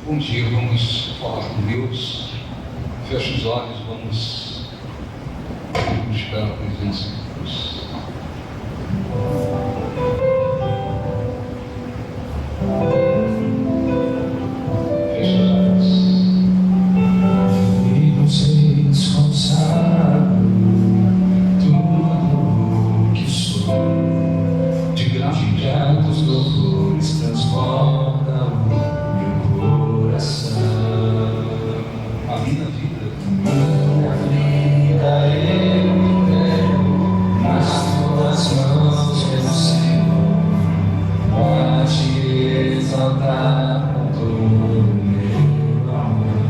Bom dia, vamos falar com Deus. Feche os olhos, vamos buscar a presença de Deus. Feche os olhos. E você descansado tudo que sou, De graça, gratos louvores transborda o meu coração. a minha vida, Minha vida eu entrego nas tuas mãos, meu Senhor, para te exaltar com todo o meu amor.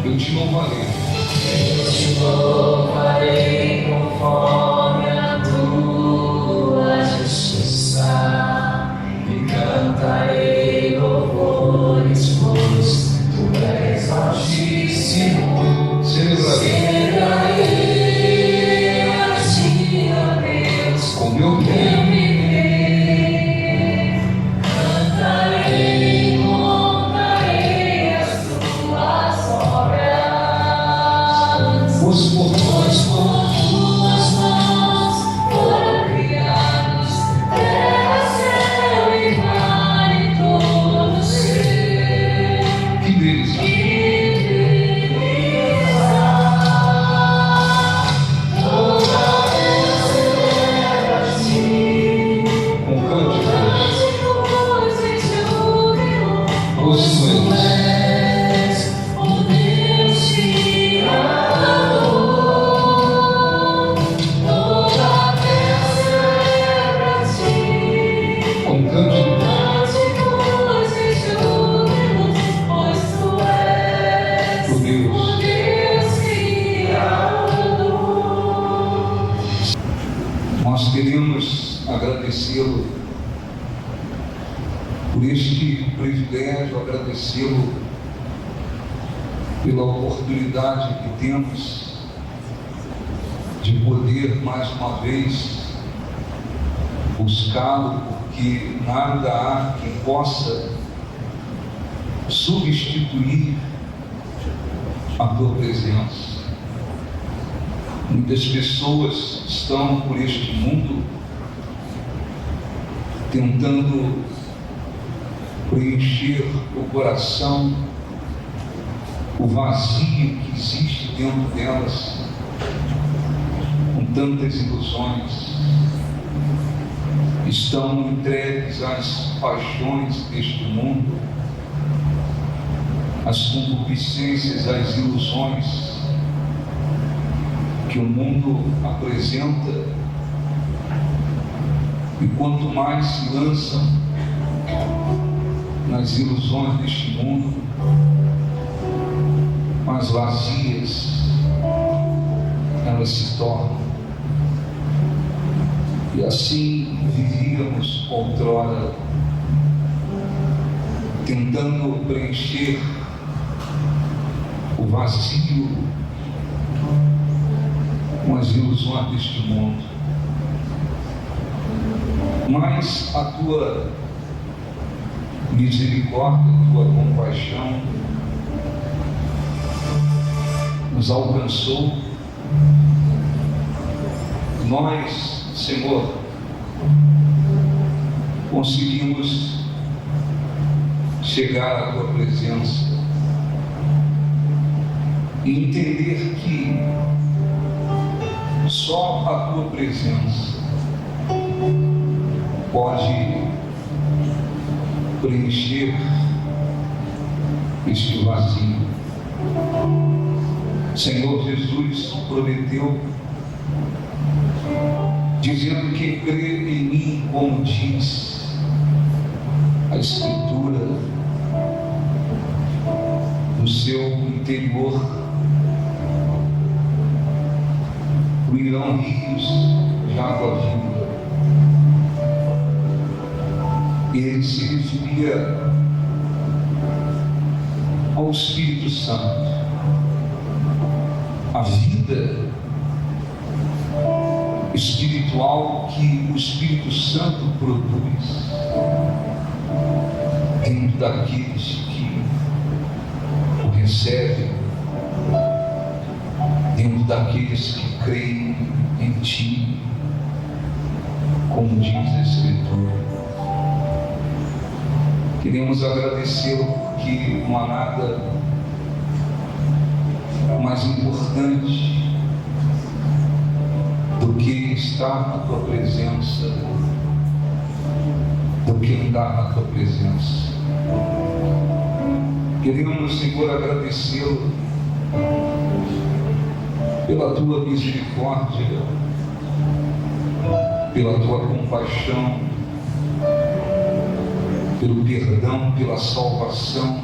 eu te louvarei. Eu te louvarei conforme a tua justiça e cantarei louvores, pois tu és altíssimo. Celebrarei Celebrarei a ti, ó Deus, com meu eu tempo, viverei. Cantarei, contarei as tuas obras. pois por Pois por tuas mãos foram criados terra, céu e mar e todo ser. que deles E deles há toda Deus celebra a ti. com cânticos, Cânticos e júbilo, pois tu tu és és o Deus Criador. Toda Deus celebra a ti. com cânticos, Cânticos e júbilos, pois tu és o o Deus. Deus Criador. Nós queremos agradecê-lo por este privilégio, agradecê-lo pela oportunidade que temos de poder mais uma vez buscá-lo, porque nada há que possa substituir a tua presença. Muitas pessoas estão por este mundo tentando preencher o coração, o vazio que existe dentro delas, com tantas ilusões. Estão entregues às paixões deste mundo, às concupiscências, às ilusões que o mundo apresenta, e quanto mais se lançam nas ilusões deste mundo, mais vazias elas se tornam. E assim vivíamos outrora, tentando preencher o vazio com as ilusões deste mundo. Mas a tua misericórdia, a tua compaixão nos alcançou. Nós, Senhor, conseguimos chegar à tua presença e entender que só a tua presença pode preencher este vazio. Senhor Jesus prometeu, dizendo que crê em mim, como diz a Escritura, no seu interior fluirão rios de água viva. Ele se referia ao Espírito Santo, a vida espiritual que o Espírito Santo produz. dentro daqueles que o recebem, dentro daqueles que creem em Ti, como diz a Escritura. Queremos agradecê-lo porque não há nada mais importante do que estar na Tua presença, do que andar na Tua presença. Queremos, Senhor, agradecê-lo pela Tua misericórdia, pela Tua compaixão, pelo perdão, pela salvação,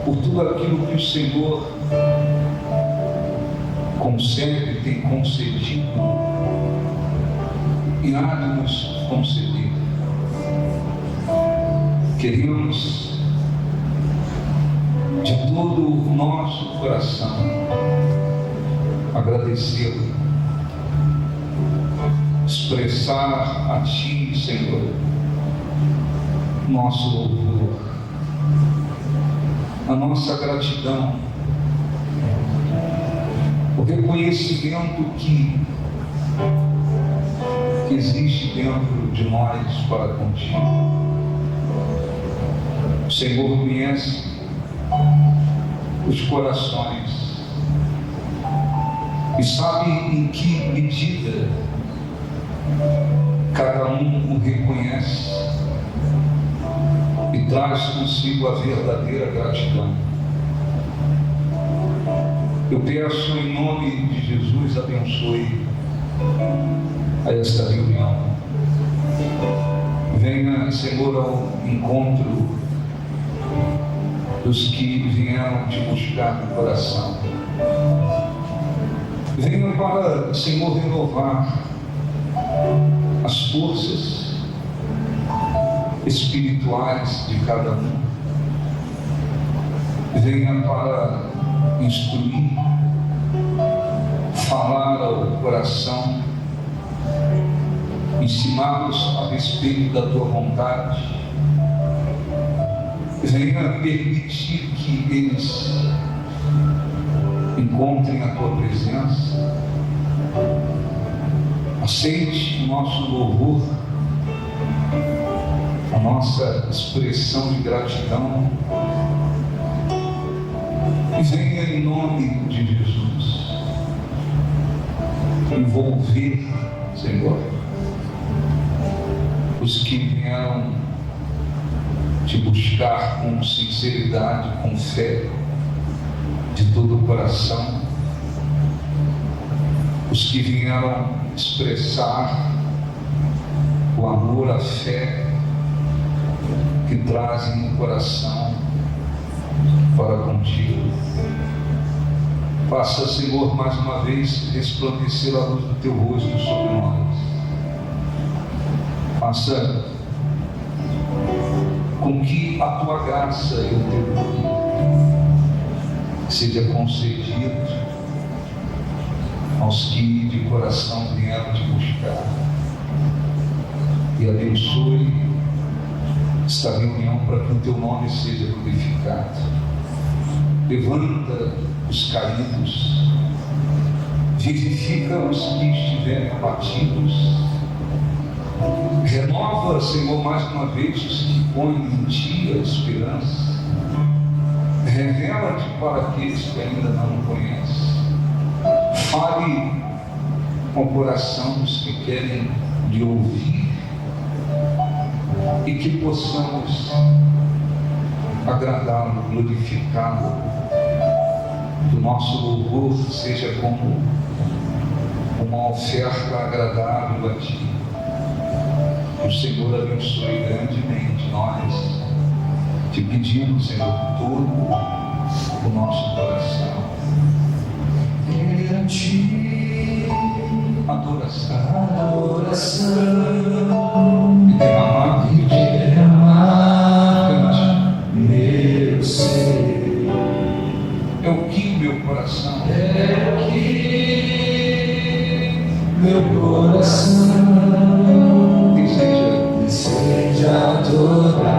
por tudo aquilo que o Senhor concede, tem concedido e há de nos conceder. Queremos, de todo o nosso coração, agradecê-lo, expressar a Ti, Senhor, nosso louvor, a nossa gratidão, o reconhecimento que existe dentro de nós para contigo. O Senhor conhece os corações e sabe em que medida cada um o reconhece e traz consigo a verdadeira gratidão. Eu peço em nome de Jesus, abençoe a esta reunião. Venha, Senhor, ao encontro dos que vieram te buscar no coração. Venha para, Senhor, renovar as forças espirituais de cada um. Venha para instruir, falar ao coração, ensiná-los a respeito da Tua vontade. Venha permitir que eles encontrem a Tua presença. Aceite o nosso louvor, a nossa expressão de gratidão, e venha em nome de Jesus envolver, Senhor, os que vieram te buscar com sinceridade, com fé, de todo o coração, os que vieram expressar o amor, a fé que trazem no coração para contigo. Faça, Senhor, mais uma vez resplandecer a luz do Teu rosto sobre nós. Faça com que a Tua graça e o Teu poder seja concedido aos que de coração vieram te buscar. E abençoe esta reunião para que o Teu nome seja glorificado. Levanta os caídos, vivifica os que estiverem abatidos, renova, Senhor, mais uma vez os que põem em Ti a esperança, revela-te para aqueles que ainda não o conhecem, fale com o coração dos que querem lhe ouvir, e que possamos agradá-lo, glorificá-lo, que o nosso louvor seja como uma oferta agradável a Ti. Que o Senhor abençoe grandemente nós. Te pedimos, Senhor, todo o nosso coração. A Ti adoração e derramar meu ser. É o que meu coração É o que meu coração deseja adorar.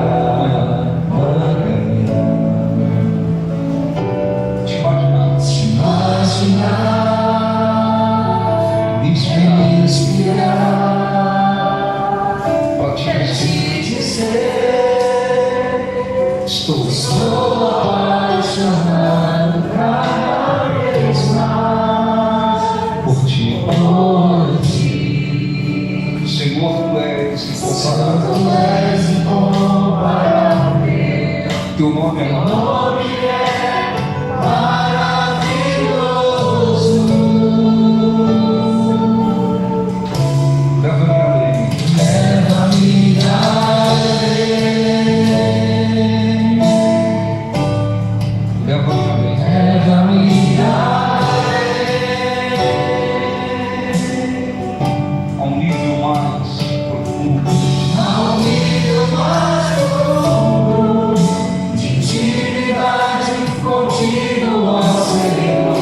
Teu nome é maravilhoso. Leva-me além. Leva-me além. Leva-me além. Leva-me A um nível mais profundo. ao nível mais profundo de intimidade contigo, ó Senhor.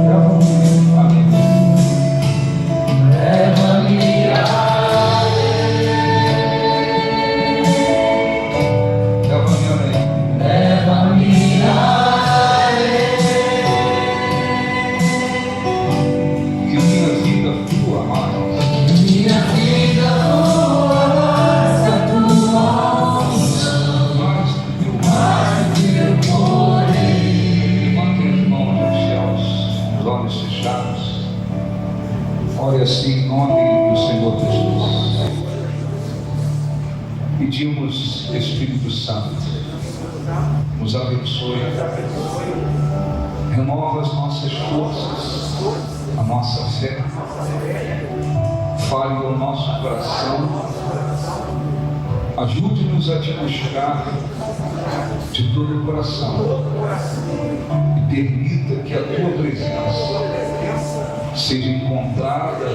Leva-me Leva-me além. leva-me Que minha vida flua mais. minha vida mais a tua unção, Mais do teu mais teu poder. Levante as mãos aos céus, os olhos fechados. Ore assim em nome do Senhor Jesus. Pedimos, Espírito Santo, nos abençoe, renova as nossas forças, a nossa fé, fale ao nosso coração, ajude-nos a te buscar de todo o coração e permita que a tua presença seja encontrada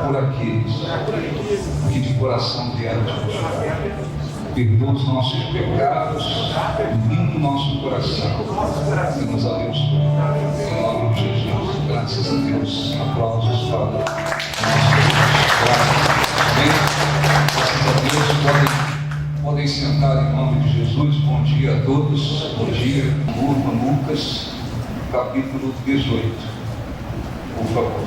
por aqueles que de coração vieram te buscar. Perdoa os nossos pecados, limpa o nosso coração e nos abençoe. Em nome de Jesus, graças a Deus. Aplausos para o nosso Deus. Graças a Deus, podem sentar em nome de Jesus. Bom dia a todos. Bom dia, turma Lucas, capítulo 18. Por favor.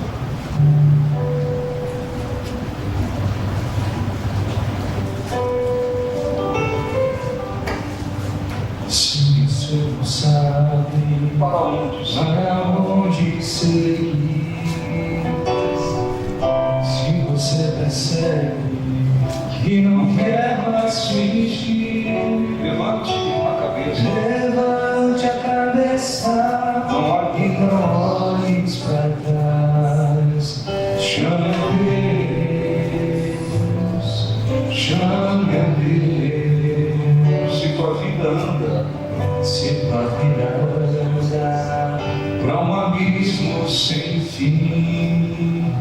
Se você não sabe Para onde? para onde seguir, se você percebe que não quer mais fingir, Levante a cabeça. levante a cabeça e não olhes para trás. Chame a Deus, chame a Deus. Se tua vida anda Se tua vida anda para um abismo sem fim,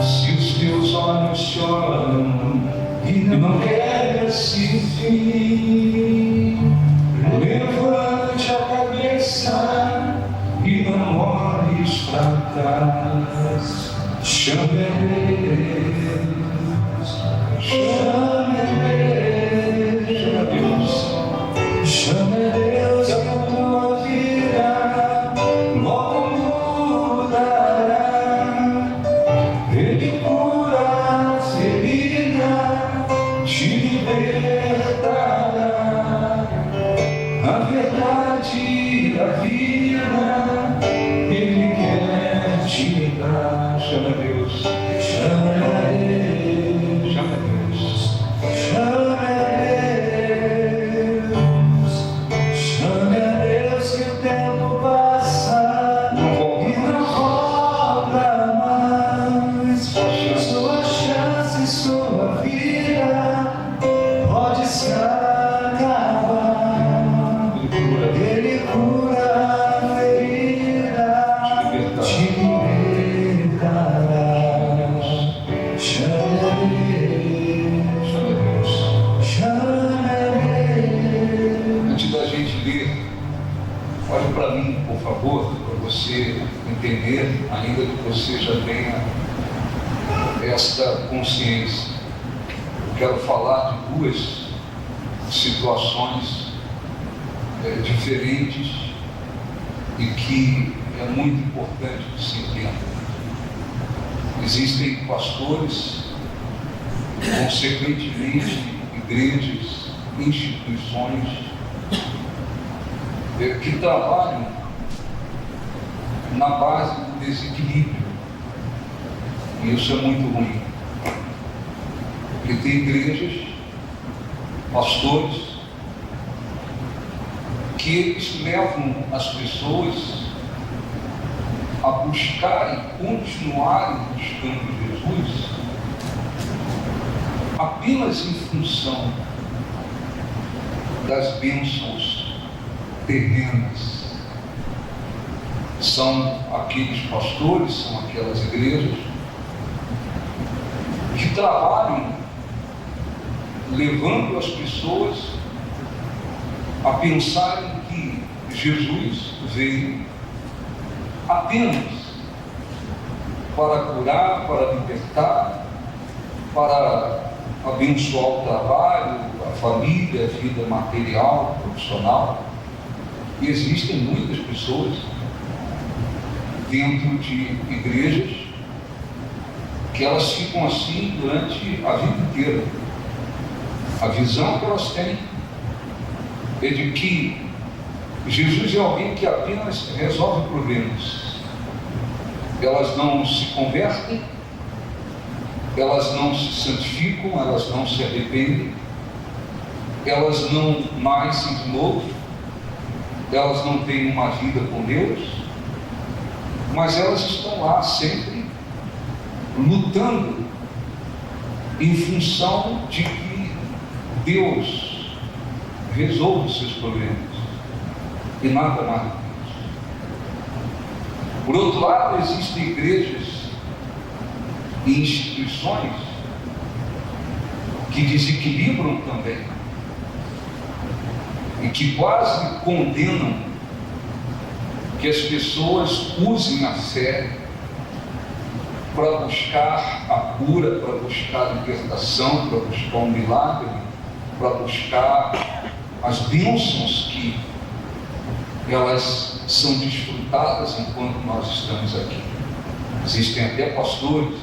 se os teus olhos choram e não quer esse fim, levante a cabeça e não olhes para trás. Chame a Deus, chame a Deus. Chame a Deus que a tua vida logo mudará. Ele cura a ferida, te libertará. A verdade e a vida, Ele quer te dar. Chame a Deus, chame a Deus, chama Deus. chame a Deus. Chame a Deus que o tempo passa e não volta mais. Sua chance, sua vida pode se acabar. Ele cura a ferida, te libertará. Chame a Deus, chame a Deus. Antes da gente ler, olhe para mim, por favor, para você entender, ainda que você já tenha esta consciência. Eu quero falar de duas situações diferentes e que é muito importante que se entenda. Existem pastores, consequentemente igrejas, instituições que trabalham na base do desequilíbrio. E isso é muito ruim. Porque tem igrejas pastores, que eles levam as pessoas a buscarem, continuarem buscando Jesus apenas em função das bênçãos terrenas. São aqueles pastores, são aquelas igrejas que trabalham levando as pessoas a pensarem que Jesus veio apenas para curar, para libertar, para abençoar o trabalho, a família, a vida material, profissional. E existem muitas pessoas dentro de igrejas que elas ficam assim durante a vida inteira. A visão que elas têm é de que Jesus é alguém que apenas resolve problemas. Elas não se convertem, elas não se santificam, elas não se arrependem, elas não nascem de novo, elas não têm uma vida com Deus, mas elas estão lá sempre lutando em função de que Deus resolve os seus problemas e nada mais do que isso. Por outro lado, existem igrejas e instituições que desequilibram também e que quase condenam que as pessoas usem a fé para buscar a cura, para buscar a libertação, para buscar um milagre, para buscar as bênçãos que elas são desfrutadas enquanto nós estamos aqui. Existem até pastores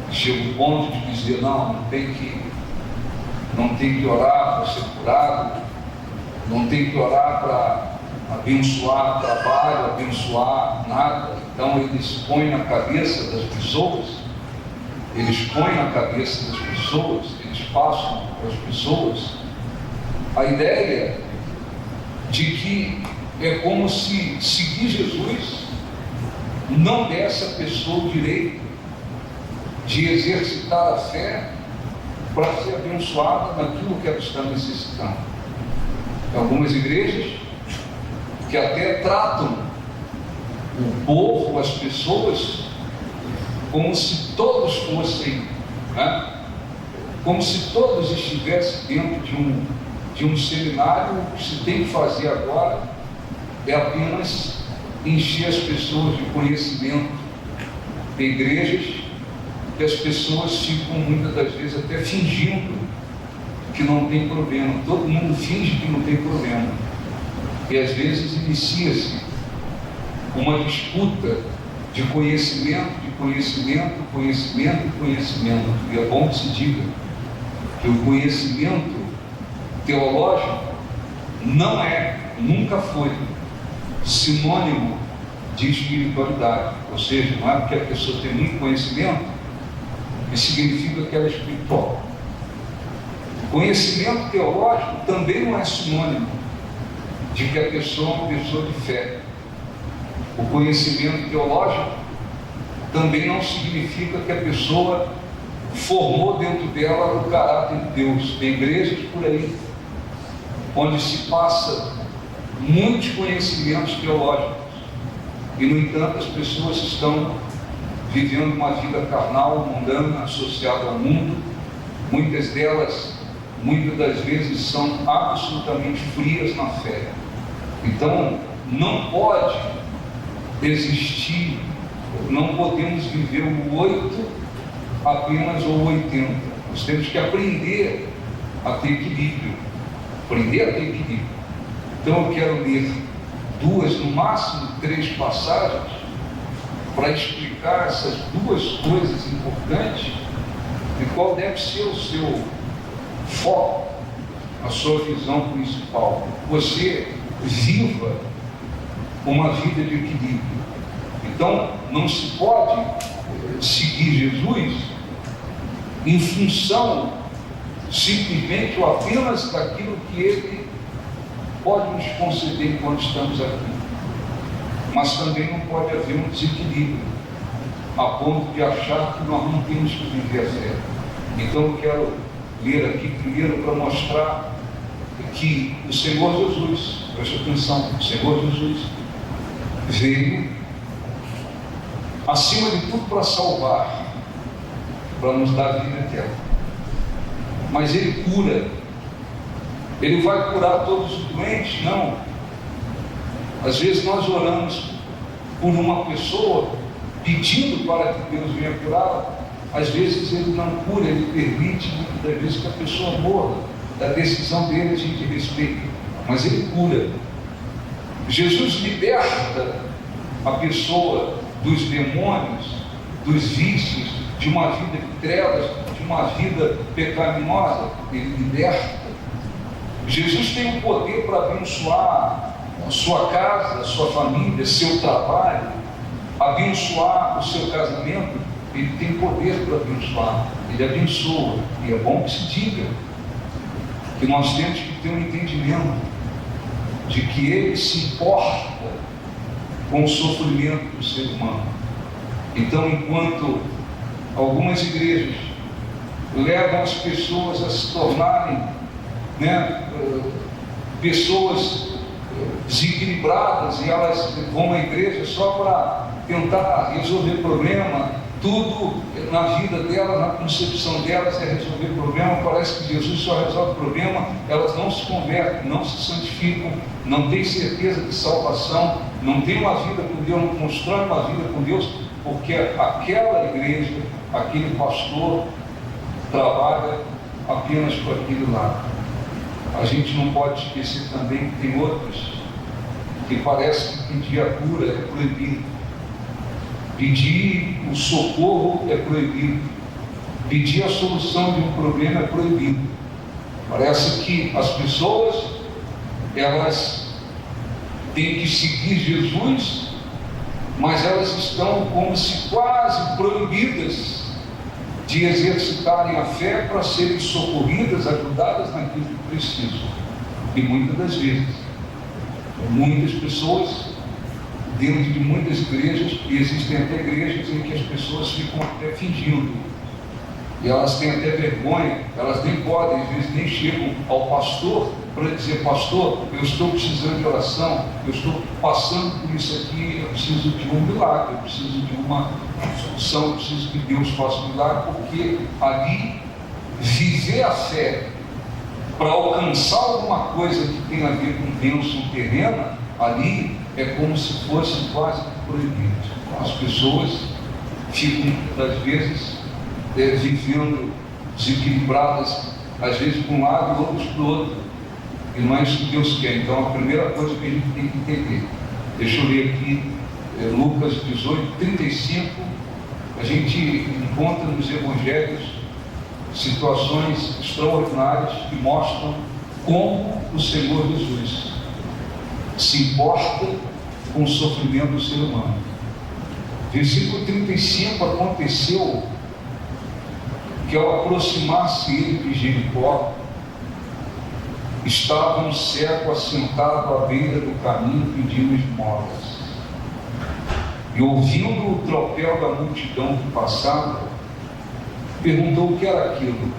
que chegam ao ponto de dizer: não tem que orar para ser curado, não tem que orar para abençoar trabalho, abençoar nada. Então eles põem na cabeça das pessoas, eles passam para as pessoas a ideia de que é como se seguir Jesus não desse a pessoa o direito de exercitar a fé para ser abençoada naquilo que ela está necessitando. Tem algumas igrejas que até tratam o povo, as pessoas, como se todos fossem, como se todos estivessem dentro de um seminário. O que se tem que fazer agora é apenas encher as pessoas de conhecimento. Tem igrejas que as pessoas ficam muitas das vezes até fingindo que não tem problema. Todo mundo finge que não tem problema. E às vezes inicia-se uma disputa de conhecimento. E é bom que se diga que o conhecimento teológico não é, nunca foi, sinônimo de espiritualidade. Ou seja, não é porque a pessoa tem muito conhecimento que significa que ela é espiritual. Conhecimento teológico também não é sinônimo de que a pessoa é uma pessoa de fé. O conhecimento teológico também não significa que a pessoa formou dentro dela o caráter de Deus. Tem igrejas por aí onde se passa muitos conhecimentos teológicos e, no entanto, as pessoas estão vivendo uma vida carnal, mundana, associada ao mundo. Muitas delas, muitas das vezes, são absolutamente frias na fé. Então, não pode existir, não podemos viver o 8 apenas ou 80. Nós temos que aprender a ter equilíbrio. Então eu quero ler 2, no máximo 3 passagens para explicar essas 2 coisas importantes e qual deve ser o seu foco, a sua visão principal. Você viva uma vida de equilíbrio. Então não se pode seguir Jesus em função simplesmente ou apenas daquilo que Ele pode nos conceder enquanto estamos aqui. Mas também não pode haver um desequilíbrio, a ponto de achar que nós não temos que viver a fé. Então eu quero ler aqui primeiro para mostrar que o Senhor Jesus, preste atenção, o Senhor Jesus veio acima de tudo para salvar, para nos dar vida eterna. Mas Ele cura. Ele vai curar todos os doentes? Não. Às vezes nós oramos por uma pessoa pedindo para que Deus venha curá-la. Às vezes Ele não cura, Ele permite muitas das vezes que a pessoa morra. Da decisão dele a gente respeita, mas Ele cura. Jesus liberta a pessoa dos demônios, dos vícios, de uma vida de trevas, de uma vida pecaminosa. Ele liberta. Jesus tem o poder para abençoar a sua casa, a sua família, seu trabalho, abençoar o seu casamento. Ele tem poder para abençoar. Ele abençoa. E é bom que se diga que nós temos que ter um entendimento de que Ele se importa com o sofrimento do ser humano. Então, enquanto algumas igrejas levam as pessoas a se tornarem pessoas desequilibradas, e elas vão à igreja só para tentar resolver problema, tudo na vida delas, na concepção delas é resolver problema. Parece que Jesus só resolve problema, elas não se convertem, não se santificam, não têm certeza de salvação, não têm uma vida com Deus, não constroem uma vida com Deus, porque aquela igreja, aquele pastor trabalha apenas para aquele lado. A gente não pode esquecer também que tem outros que parece que pedir a cura é proibido, pedir o socorro é proibido, pedir a solução de um problema é proibido. Parece que as pessoas, elas têm que seguir Jesus, mas elas estão como se quase proibidas de exercitarem a fé para serem socorridas, ajudadas naquilo que precisam. E muitas das vezes, muitas pessoas, dentro de muitas igrejas, e existem até igrejas em que as pessoas ficam até fingindo, e elas têm até vergonha, elas nem podem, às vezes nem chegam ao pastor para dizer: pastor, eu estou precisando de oração, eu estou passando por isso aqui, eu preciso de um milagre, eu preciso de uma solução, eu preciso que Deus faça um milagre, porque ali viver a fé para alcançar alguma coisa que tem a ver com bênção terrena, ali é como se fosse quase proibido. As pessoas ficam, às vezes, vivendo desequilibradas, às vezes para um lado e outros para o outro, e não é isso que Deus quer. Então a primeira coisa que a gente tem que entender, deixa eu ler aqui Lucas 18, 35, a gente encontra nos evangelhos situações extraordinárias que mostram como o Senhor Jesus se importa com o sofrimento do ser humano. Versículo 35, aconteceu que ao aproximar-se ele de Jericó, estava um cego assentado à beira do caminho pedindo esmolas. E ouvindo o tropel da multidão que passava, perguntou o que era aquilo.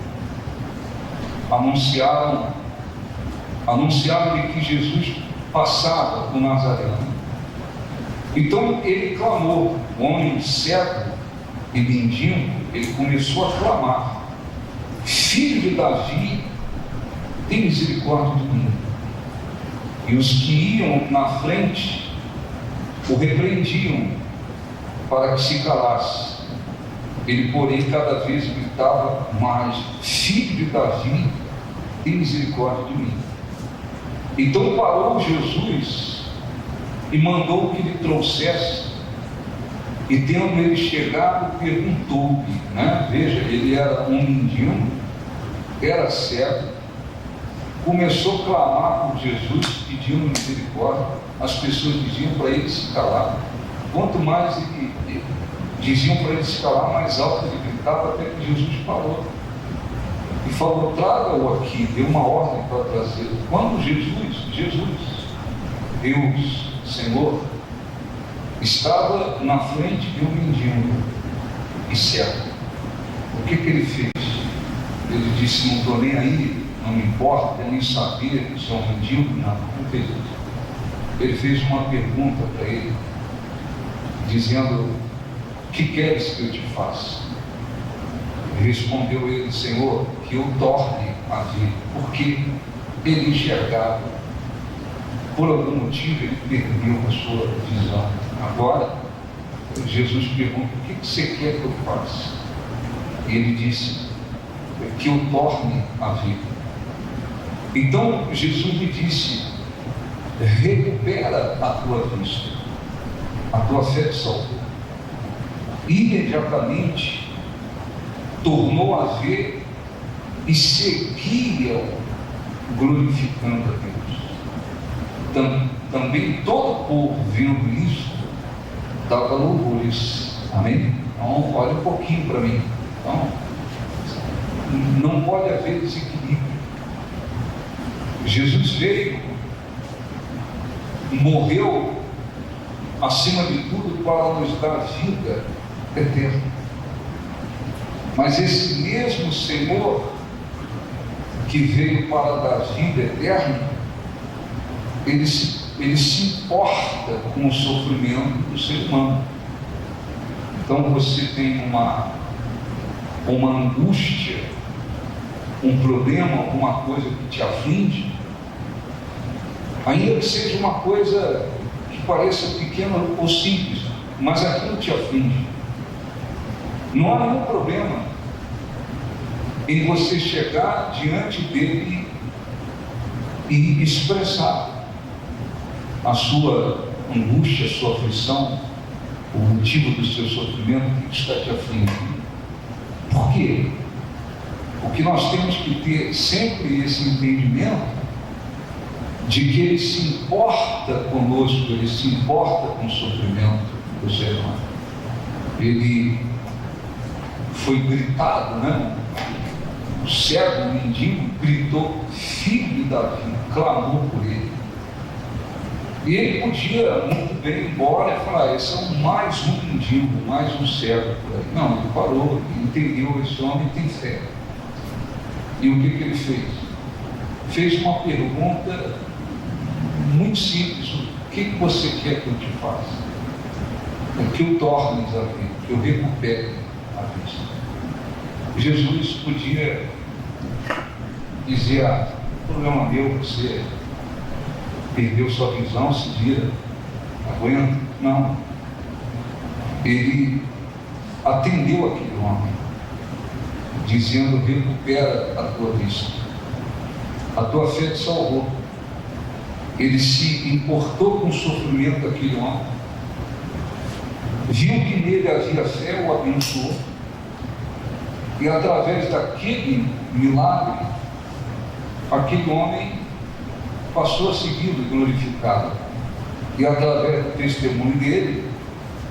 Anunciaram-lhe que Jesus passava por Nazareno. Então ele clamou, o homem cego e mendigo, ele começou a clamar: Filho de Davi, tem misericórdia de mim. E os que iam na frente o repreendiam para que se calasse. Ele, porém, cada vez gritava mais: Filho de Davi, tem misericórdia de mim. Então parou Jesus e mandou que lhe trouxesse. E tendo ele chegado, perguntou-lhe, veja, ele era um mendigo, era cego, começou a clamar por Jesus, pedindo misericórdia. As pessoas diziam para ele se calar. Quanto mais diziam para ele se calar, mais alto ele gritava, até que Jesus parou. e falou: traga-o aqui, deu uma ordem para trazer. Quando Jesus, Deus, Senhor, estava na frente de um mendigo e cego, o que ele fez? Ele disse: não estou nem aí, não me importa nem saber se é um mendigo, não fez isso. Ele fez uma pergunta para ele, dizendo: o que queres que eu te faça? E respondeu ele: Senhor, que eu torne a ver, porque ele enxergava. Por algum motivo ele perdeu a sua visão. Agora, Jesus pergunta: o que você quer que eu faça? E ele disse: que eu torne a ver. Então Jesus lhe disse: recupera a tua vista, a tua fé te salvou. Imediatamente tornou a ver e seguia glorificando a Deus. Também todo o povo, vendo isso, dava louvores. Amém? Então, olha um pouquinho para mim. Então, não pode haver desequilíbrio. Jesus veio, morreu, acima de tudo, para nos dar vida eterna. Mas esse mesmo Senhor que veio para dar vida eterna, ele se importa com o sofrimento do ser humano. Então você tem uma angústia, um problema, alguma coisa que te aflige, ainda que seja uma coisa que pareça pequena ou simples, mas aquilo te aflige. Não há nenhum problema em você chegar diante dele e expressar a sua angústia, a sua aflição, o motivo do seu sofrimento que está te afligindo. Por quê? Porque nós temos que ter sempre esse entendimento de que ele se importa conosco, ele se importa com o sofrimento do ser humano. Ele foi gritado, né? O cego, o mendigo, gritou: filho de Davi, clamou por ele. E ele podia muito bem ir embora e falar: esse é mais um mendigo, mais um cego por aí. Não, ele parou, entendeu: esse homem tem fé. E o que ele fez? Fez uma pergunta muito simples: o que você quer que eu te faça? Que eu torne a ver, que eu recupere a vista. Jesus podia dizer: problema meu, você perdeu sua visão, se vira, aguenta. Não. Ele atendeu aquele homem, dizendo: recupera a tua vista, a tua fé te salvou. Ele se importou com o sofrimento daquele homem, viu que nele havia fé, o abençoou, e através daquele milagre, aquele homem passou a segui-lo glorificado, e através do testemunho dele,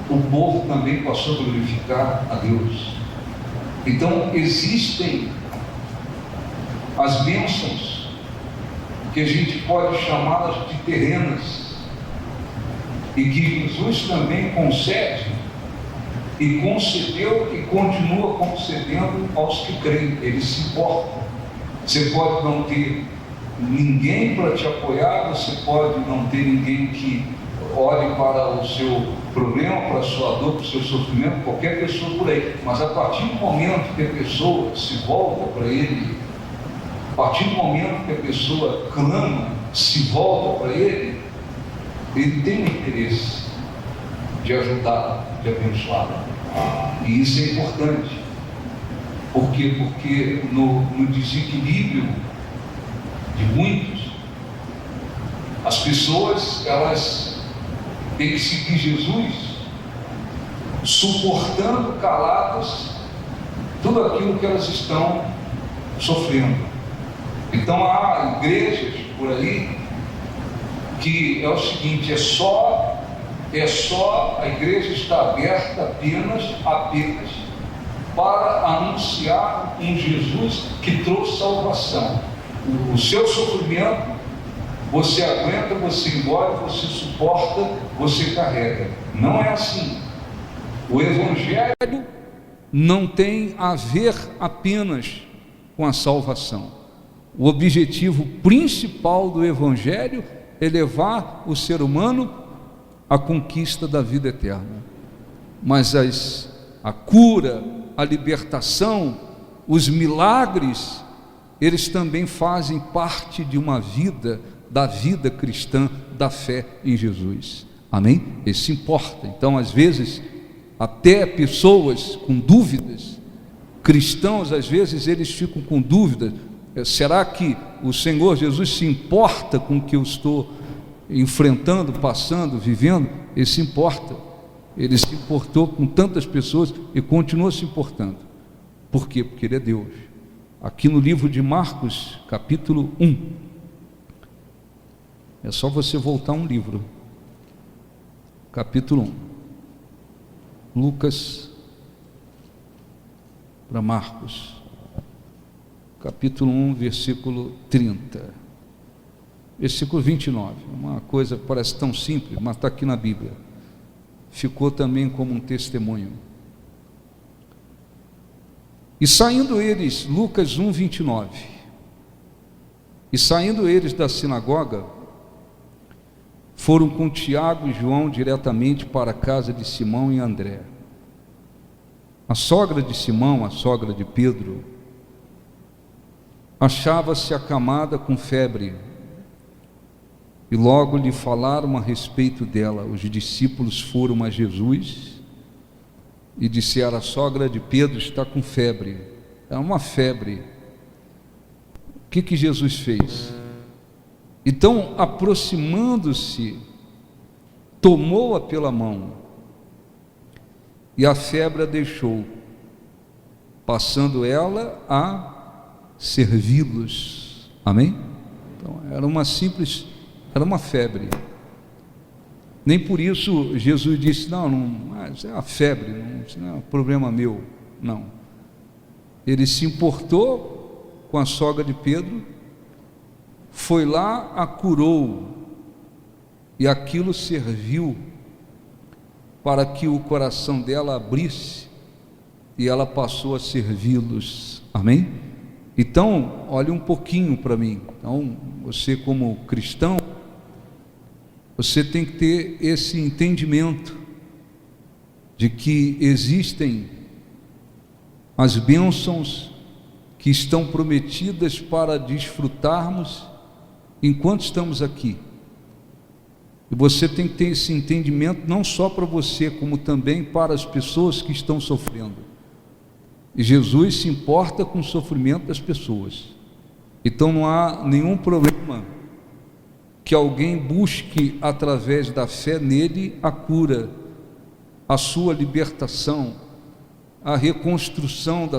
o povo também passou a glorificar a Deus. Então existem as bênçãos que a gente pode chamá-las de terrenas, e que Jesus também concede e concedeu e continua concedendo aos que creem. Ele se importa. Você pode não ter ninguém para te apoiar, você pode não ter ninguém que olhe para o seu problema, para a sua dor, para o seu sofrimento, qualquer pessoa por aí, mas a partir do momento que a pessoa se volta para ele, a partir do momento que a pessoa clama, se volta para ele, ele tem o interesse de ajudá-la, de abençoá-la. E isso é importante. Por quê? Porque no desequilíbrio de muitos, as pessoas, elas têm que seguir Jesus, suportando caladas tudo aquilo que elas estão sofrendo. Então há igrejas por aí que é o seguinte: é só a igreja está aberta apenas para anunciar um Jesus que trouxe salvação. O seu sofrimento, você aguenta, você engole, você suporta, você carrega. Não é assim. O Evangelho não tem a ver apenas com a salvação. O objetivo principal do Evangelho é levar o ser humano à conquista da vida eterna. Mas a cura, a libertação, os milagres, eles também fazem parte de uma vida, da vida cristã, da fé em Jesus. Amém? Isso importa. Então, às vezes, até pessoas com dúvidas, cristãos, às vezes, eles ficam com dúvidas. Será que o Senhor Jesus se importa com o que eu estou enfrentando, passando, vivendo? Ele se importa. Ele se importou com tantas pessoas e continua se importando. Por quê? Porque Ele é Deus. Aqui no livro de Marcos, capítulo 1, é só você voltar um livro, capítulo 1, Lucas para Marcos, capítulo 1, versículo 30, versículo 29, uma coisa que parece tão simples, mas está aqui na Bíblia, ficou também como um testemunho. E saindo eles, Lucas 1, 29, e saindo eles da sinagoga, foram com Tiago e João diretamente para a casa de Simão e André. A sogra de Simão, a sogra de Pedro, achava-se acamada com febre, e logo lhe falaram a respeito dela. Os discípulos foram a Jesus e disseram: a sogra de Pedro está com febre. É uma febre. O que Jesus fez? Então, aproximando-se, tomou-a pela mão, e a febre a deixou, passando ela a servi-los. Amém? Então, era uma febre. Nem por isso Jesus disse: não, mas é a febre, não é um problema meu. Não. Ele se importou com a sogra de Pedro, foi lá, a curou, e aquilo serviu para que o coração dela abrisse, e ela passou a servi-los. Amém? Então, olhe um pouquinho para mim. Então, você como cristão, você tem que ter esse entendimento de que existem as bênçãos que estão prometidas para desfrutarmos enquanto estamos aqui. E você tem que ter esse entendimento não só para você, como também para as pessoas que estão sofrendo. E Jesus se importa com o sofrimento das pessoas. Então não há nenhum problema que alguém busque através da fé nele a cura, a sua libertação, a reconstrução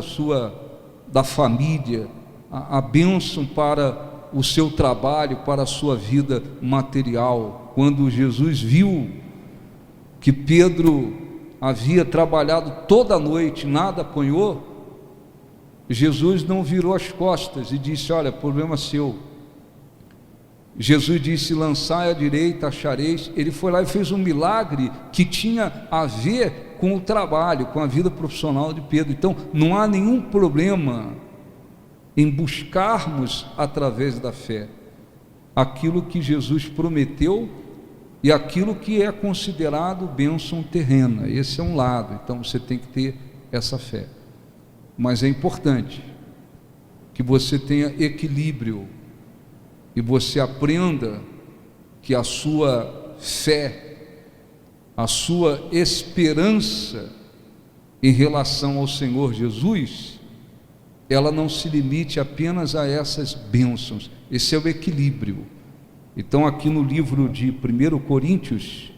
da família, a bênção para o seu trabalho, para a sua vida material. Quando Jesus viu que Pedro havia trabalhado toda a noite, nada apanhou, Jesus não virou as costas e disse: olha, problema seu. Jesus disse: lançai à direita, achareis. Ele foi lá e fez um milagre que tinha a ver com o trabalho, com a vida profissional de Pedro. Então não há nenhum problema em buscarmos através da fé aquilo que Jesus prometeu e aquilo que é considerado bênção terrena. Esse é um lado. Então você tem que ter essa fé, mas é importante que você tenha equilíbrio e você aprenda que a sua fé, a sua esperança em relação ao Senhor Jesus, ela não se limite apenas a essas bênçãos. Esse é o equilíbrio. Então aqui no livro de 1 Coríntios,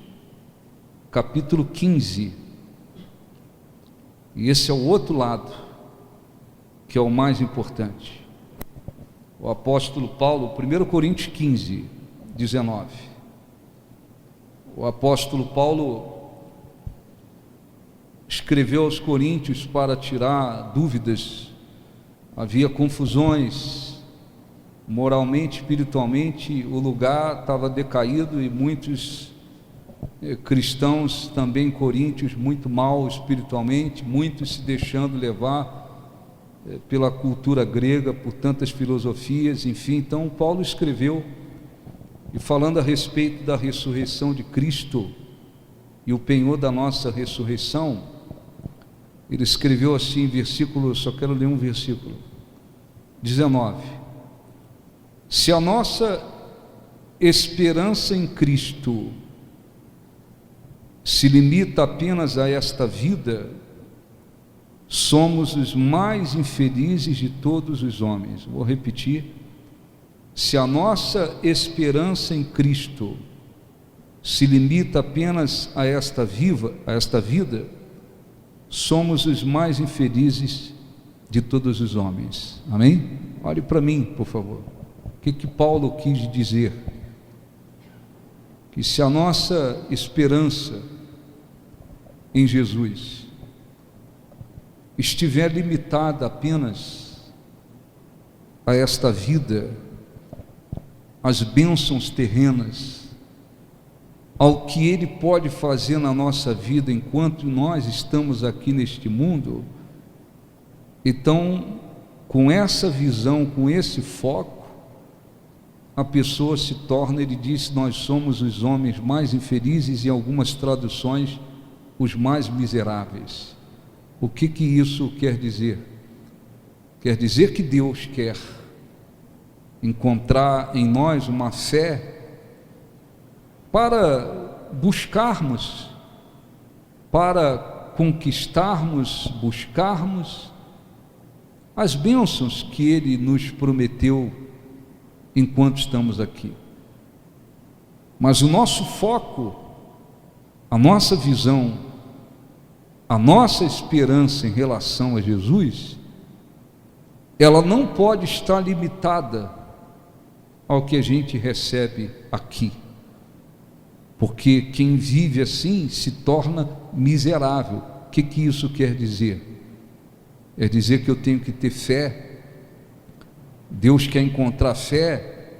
capítulo 15, e esse é o outro lado, que é o mais importante. O apóstolo Paulo, 1 Coríntios 15, 19, o apóstolo Paulo escreveu aos Coríntios para tirar dúvidas. Havia confusões, moralmente, espiritualmente, o lugar estava decaído e muitos cristãos também coríntios muito mal espiritualmente, muitos se deixando levar pela cultura grega, por tantas filosofias, enfim. Então Paulo escreveu, e falando a respeito da ressurreição de Cristo e o penhor da nossa ressurreição, ele escreveu assim, versículo, só quero ler um versículo, 19: se a nossa esperança em Cristo se limita apenas a esta vida, somos os mais infelizes de todos os homens. Vou repetir: se a nossa esperança em Cristo se limita apenas a esta vida, somos os mais infelizes de todos os homens. Amém? Olhe para mim, por favor. O que Paulo quis dizer? Que se a nossa esperança em Jesus estiver limitada apenas a esta vida, às bênçãos terrenas, ao que Ele pode fazer na nossa vida enquanto nós estamos aqui neste mundo, então, com essa visão, com esse foco, a pessoa se torna, ele diz, nós somos os homens mais infelizes, e em algumas traduções, os mais miseráveis. O que isso quer dizer? Quer dizer que Deus quer encontrar em nós uma fé para buscarmos, para conquistarmos, buscarmos as bênçãos que Ele nos prometeu enquanto estamos aqui. Mas o nosso foco, a nossa visão, a nossa esperança em relação a Jesus, ela não pode estar limitada ao que a gente recebe aqui, porque quem vive assim se torna miserável. O que isso quer dizer? É dizer que eu tenho que ter fé. Deus quer encontrar fé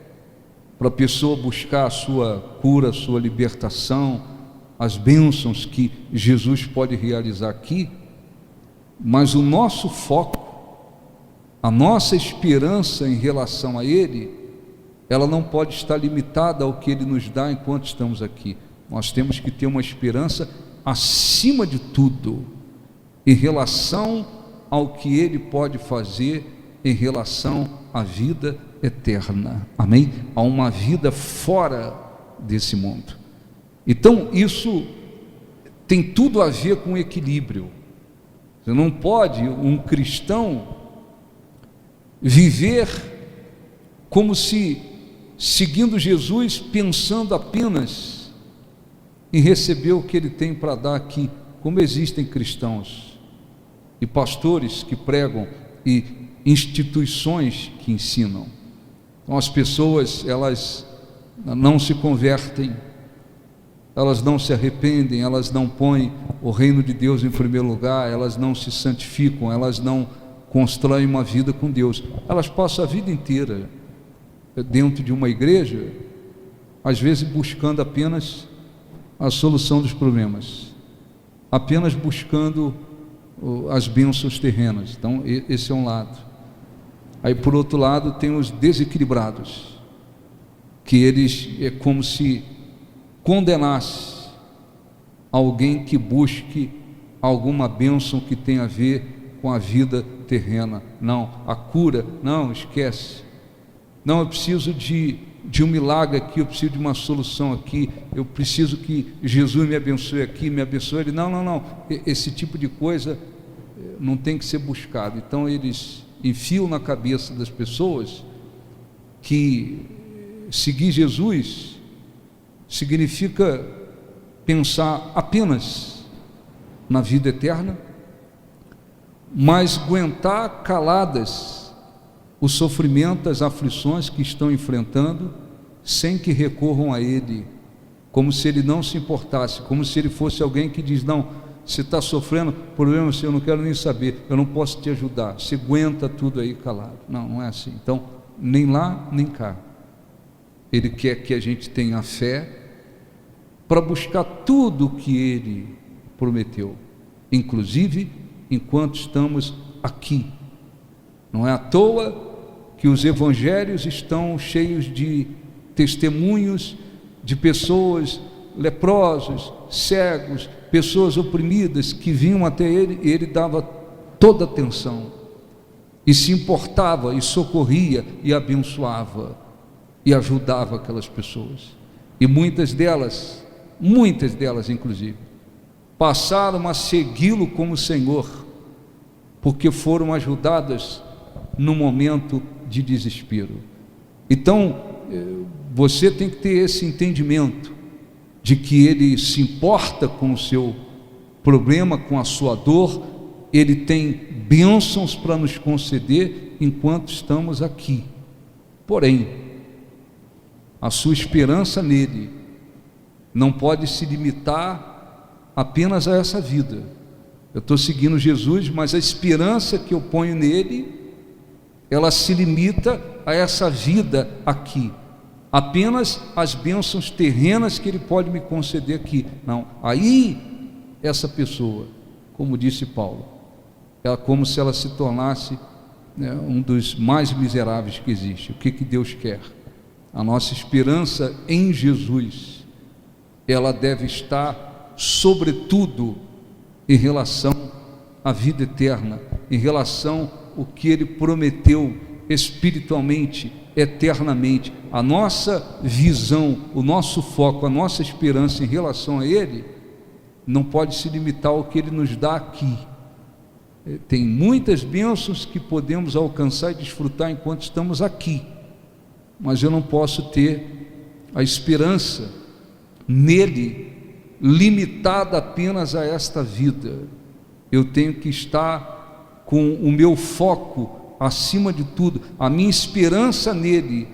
para a pessoa buscar a sua cura, a sua libertação, as bênçãos que Jesus pode realizar aqui, mas o nosso foco, a nossa esperança em relação a Ele, ela não pode estar limitada ao que Ele nos dá enquanto estamos aqui. Nós temos que ter uma esperança acima de tudo, em relação ao que Ele pode fazer em relação à vida eterna, amém? A uma vida fora desse mundo. Então isso tem tudo a ver com equilíbrio. Você não pode, um cristão, viver como se seguindo Jesus, pensando apenas em receber o que Ele tem para dar aqui, como existem cristãos e pastores que pregam e instituições que ensinam. Então as pessoas, elas não se convertem, elas não se arrependem, elas não põem o reino de Deus em primeiro lugar, elas não se santificam, elas não constroem uma vida com Deus. Elas passam a vida inteira dentro de uma igreja, às vezes buscando apenas a solução dos problemas, apenas buscando as bênçãos terrenas. Então esse é um lado. Aí por outro lado tem os desequilibrados, que eles é como se condenasse alguém que busque alguma bênção que tenha a ver com a vida terrena. Não, a cura, não, esquece. Não, eu preciso de um milagre aqui, eu preciso de uma solução aqui, eu preciso que Jesus me abençoe aqui, me abençoe ele. Não, esse tipo de coisa não tem que ser buscado. Então eles enfiam na cabeça das pessoas que seguir Jesus significa pensar apenas na vida eterna, mas aguentar caladas o sofrimento, as aflições que estão enfrentando, sem que recorram a Ele, como se Ele não se importasse, como se Ele fosse alguém que diz, não, Você está sofrendo problema, eu não quero nem saber, eu não posso te ajudar, você aguenta tudo aí calado. Não, não é assim. Então, nem lá, nem cá. Ele quer que a gente tenha fé para buscar tudo o que Ele prometeu, inclusive enquanto estamos aqui. Não é à toa que os evangelhos estão cheios de testemunhos de pessoas leprosos, cegos, pessoas oprimidas que vinham até ele, e ele dava toda atenção e se importava e socorria e abençoava e ajudava aquelas pessoas. E muitas delas inclusive, passaram a segui-lo como Senhor, porque foram ajudadas no momento de desespero. Então, você tem que ter esse entendimento de que Ele se importa com o seu problema, com a sua dor. Ele tem bênçãos para nos conceder enquanto estamos aqui. Porém, a sua esperança nele não pode se limitar apenas a essa vida. Eu estou seguindo Jesus, mas a esperança que eu ponho nele, ela se limita a essa vida aqui, apenas as bênçãos terrenas que Ele pode me conceder aqui. Não, aí essa pessoa, como disse Paulo, é como se ela se tornasse, um dos mais miseráveis que existe. O que Deus quer? A nossa esperança em Jesus, ela deve estar sobretudo em relação à vida eterna, em relação ao que Ele prometeu espiritualmente, eternamente. A nossa visão, o nosso foco, a nossa esperança em relação a Ele não pode se limitar ao que Ele nos dá aqui. Tem muitas bênçãos que podemos alcançar e desfrutar enquanto estamos aqui, mas eu não posso ter a esperança nele limitada apenas a esta vida. Eu tenho que estar com o meu foco acima de tudo, a minha esperança nele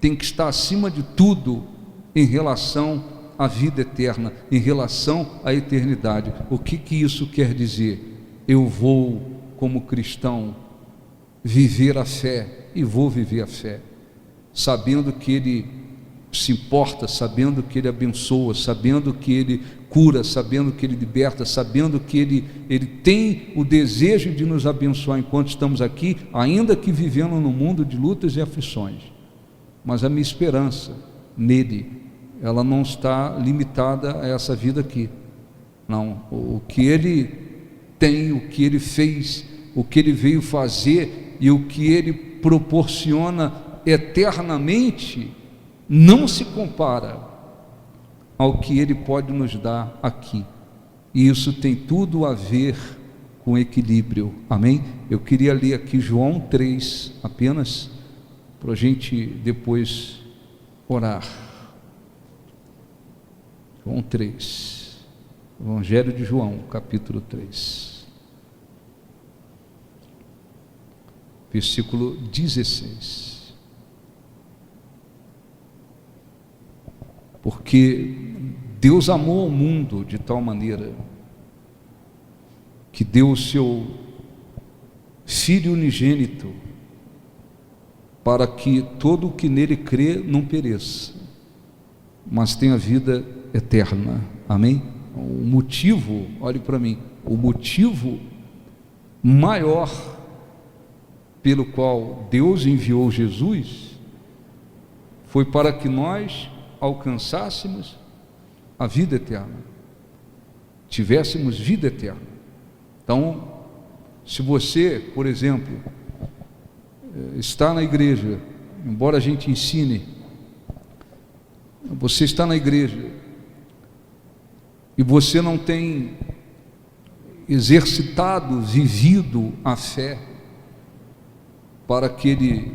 tem que estar acima de tudo em relação à vida eterna, em relação à eternidade. O que isso quer dizer? Eu vou, como cristão, viver a fé, e vou viver a fé, sabendo que Ele se importa, sabendo que Ele abençoa, sabendo que Ele cura, sabendo que Ele liberta, sabendo que Ele tem o desejo de nos abençoar enquanto estamos aqui, ainda que vivendo no mundo de lutas e aflições. Mas a minha esperança nele, ela não está limitada a essa vida aqui. Não, o que Ele tem, o que Ele fez, o que Ele veio fazer e o que Ele proporciona eternamente não se compara ao que Ele pode nos dar aqui. E isso tem tudo a ver com equilíbrio. Amém? Eu queria ler aqui João 3 apenas, para a gente depois orar. João 3, Evangelho de João, capítulo 3, versículo 16. Porque Deus amou o mundo de tal maneira que deu o seu Filho unigênito, para que todo o que nele crê não pereça, mas tenha vida eterna. Amém? O motivo, olhe para mim, o motivo maior pelo qual Deus enviou Jesus foi para que nós alcançássemos a vida eterna, tivéssemos vida eterna. Então, se você, por exemplo, está na igreja, embora a gente ensine, você está na igreja e você não tem exercitado, vivido a fé para que Ele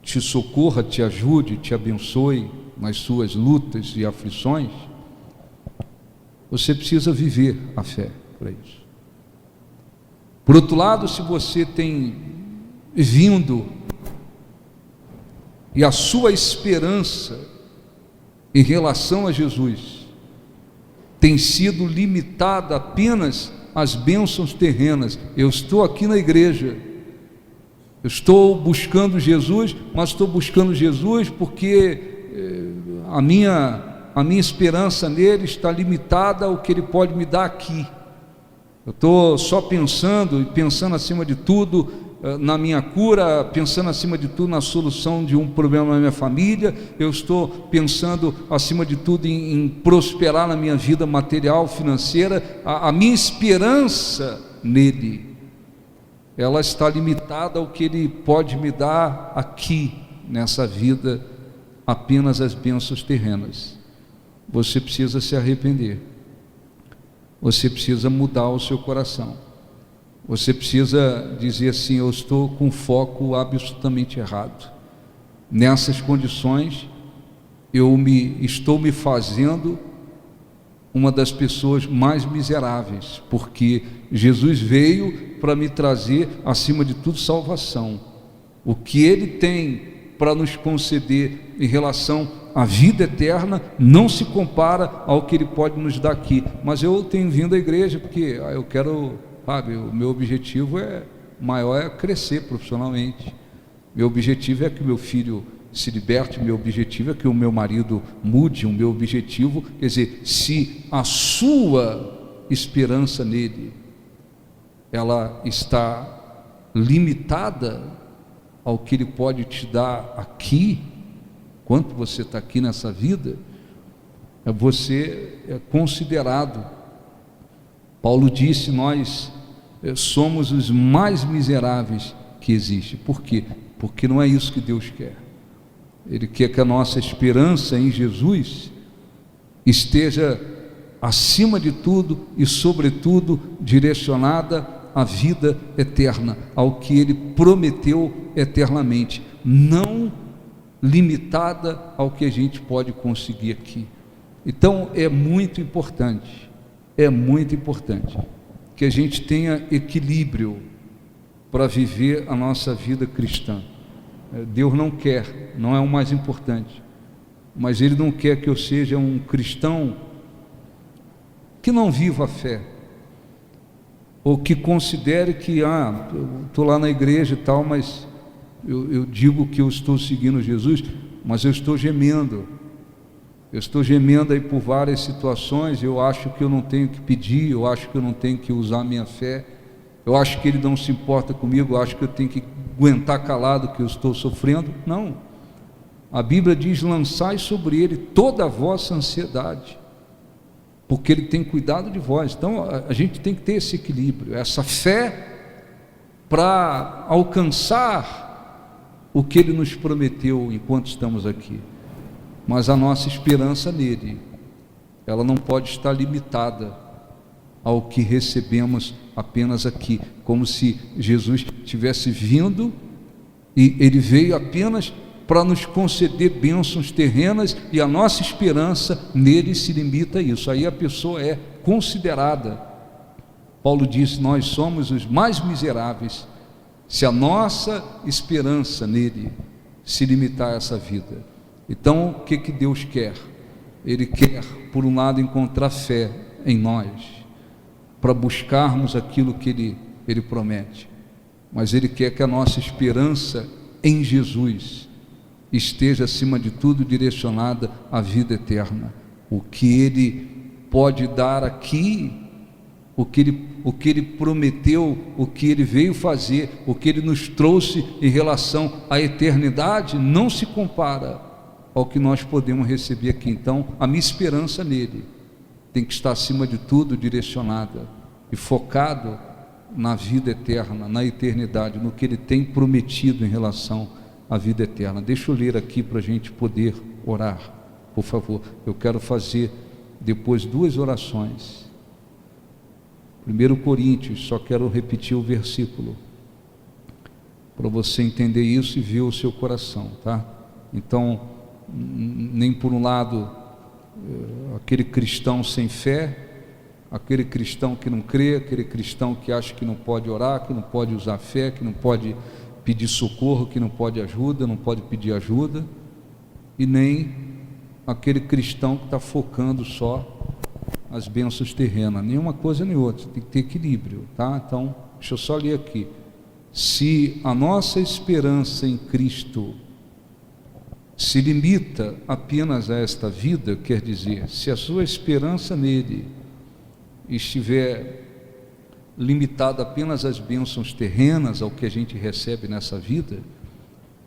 te socorra, te ajude, te abençoe nas suas lutas e aflições, você precisa viver a fé para isso. Por outro lado, se você tem vindo e a sua esperança em relação a Jesus tem sido limitada apenas às bênçãos terrenas. Eu estou aqui na igreja, eu estou buscando Jesus, mas estou buscando Jesus porque a minha esperança nele está limitada ao que ele pode me dar aqui. Eu estou só pensando acima de tudo na minha cura, pensando acima de tudo na solução de um problema na minha família. Eu estou pensando acima de tudo em prosperar na minha vida material, financeira. A minha esperança nele, ela está limitada ao que ele pode me dar aqui nessa vida, apenas as bênçãos terrenas. Você precisa se arrepender, você precisa mudar o seu coração, você precisa dizer assim: eu estou com foco absolutamente errado. Nessas condições estou me fazendo uma das pessoas mais miseráveis, porque Jesus veio para me trazer, acima de tudo, salvação. O que ele tem para nos conceder em relação à vida eterna não se compara ao que ele pode nos dar aqui. Mas eu tenho vindo à igreja porque eu quero, sabe, o meu objetivo maior é crescer profissionalmente. Meu objetivo é que meu filho se liberte, meu objetivo é que o meu marido mude, o meu objetivo, quer dizer, se a sua esperança nele, ela está limitada ao que ele pode te dar aqui, quanto você está aqui nessa vida, você é considerado. Paulo disse: nós somos os mais miseráveis que existe. Por quê? Porque não é isso que Deus quer. Ele quer que a nossa esperança em Jesus esteja acima de tudo e sobretudo direcionada à vida eterna, ao que ele prometeu eternamente, não limitada ao que a gente pode conseguir aqui. Então é muito importante que a gente tenha equilíbrio para viver a nossa vida cristã. Deus não quer, não é o mais importante, mas ele não quer que eu seja um cristão que não viva a fé, ou que considere que eu estou lá na igreja e tal, mas eu digo que eu estou seguindo Jesus, mas eu estou gemendo aí por várias situações. Eu acho que eu não tenho que pedir, eu acho que eu não tenho que usar a minha fé, eu acho que ele não se importa comigo, eu acho que eu tenho que aguentar calado que eu estou sofrendo. Não, a Bíblia diz: lançai sobre ele toda a vossa ansiedade, porque ele tem cuidado de vós. Então a gente tem que ter esse equilíbrio, essa fé para alcançar o que ele nos prometeu enquanto estamos aqui, mas a nossa esperança nele, ela não pode estar limitada ao que recebemos apenas aqui, como se Jesus tivesse vindo e ele veio apenas para nos conceder bênçãos terrenas, e a nossa esperança nele se limita a isso. Aí a pessoa é considerada, Paulo diz, nós somos os mais miseráveis se a nossa esperança nele se limitar a essa vida. Então o que Deus quer? Ele quer, por um lado, encontrar fé em nós, para buscarmos aquilo que ele promete, mas ele quer que a nossa esperança em Jesus esteja acima de tudo direcionada à vida eterna. O que ele pode dar aqui, o que ele prometeu, o que ele veio fazer, o que ele nos trouxe em relação à eternidade, não se compara ao que nós podemos receber aqui. Então a minha esperança nele tem que estar acima de tudo direcionada e focado na vida eterna, na eternidade, no que ele tem prometido em relação à vida eterna. Deixa eu ler aqui para a gente poder orar, por favor. Eu quero fazer depois 2 orações. 1 Coríntios, só quero repetir o versículo para você entender isso e ver o seu coração, tá? Então, nem por um lado aquele cristão sem fé, aquele cristão que não crê, aquele cristão que acha que não pode orar, que não pode usar fé, que não pode pedir socorro, que não pode ajuda, não pode pedir ajuda, e nem aquele cristão que está focando só as bênçãos terrenas, nenhuma coisa nem outra, tem que ter equilíbrio, tá? Então, deixa eu só ler aqui. Se a nossa esperança em Cristo se limita apenas a esta vida, quer dizer, se a sua esperança nele estiver limitada apenas às bênçãos terrenas, ao que a gente recebe nessa vida,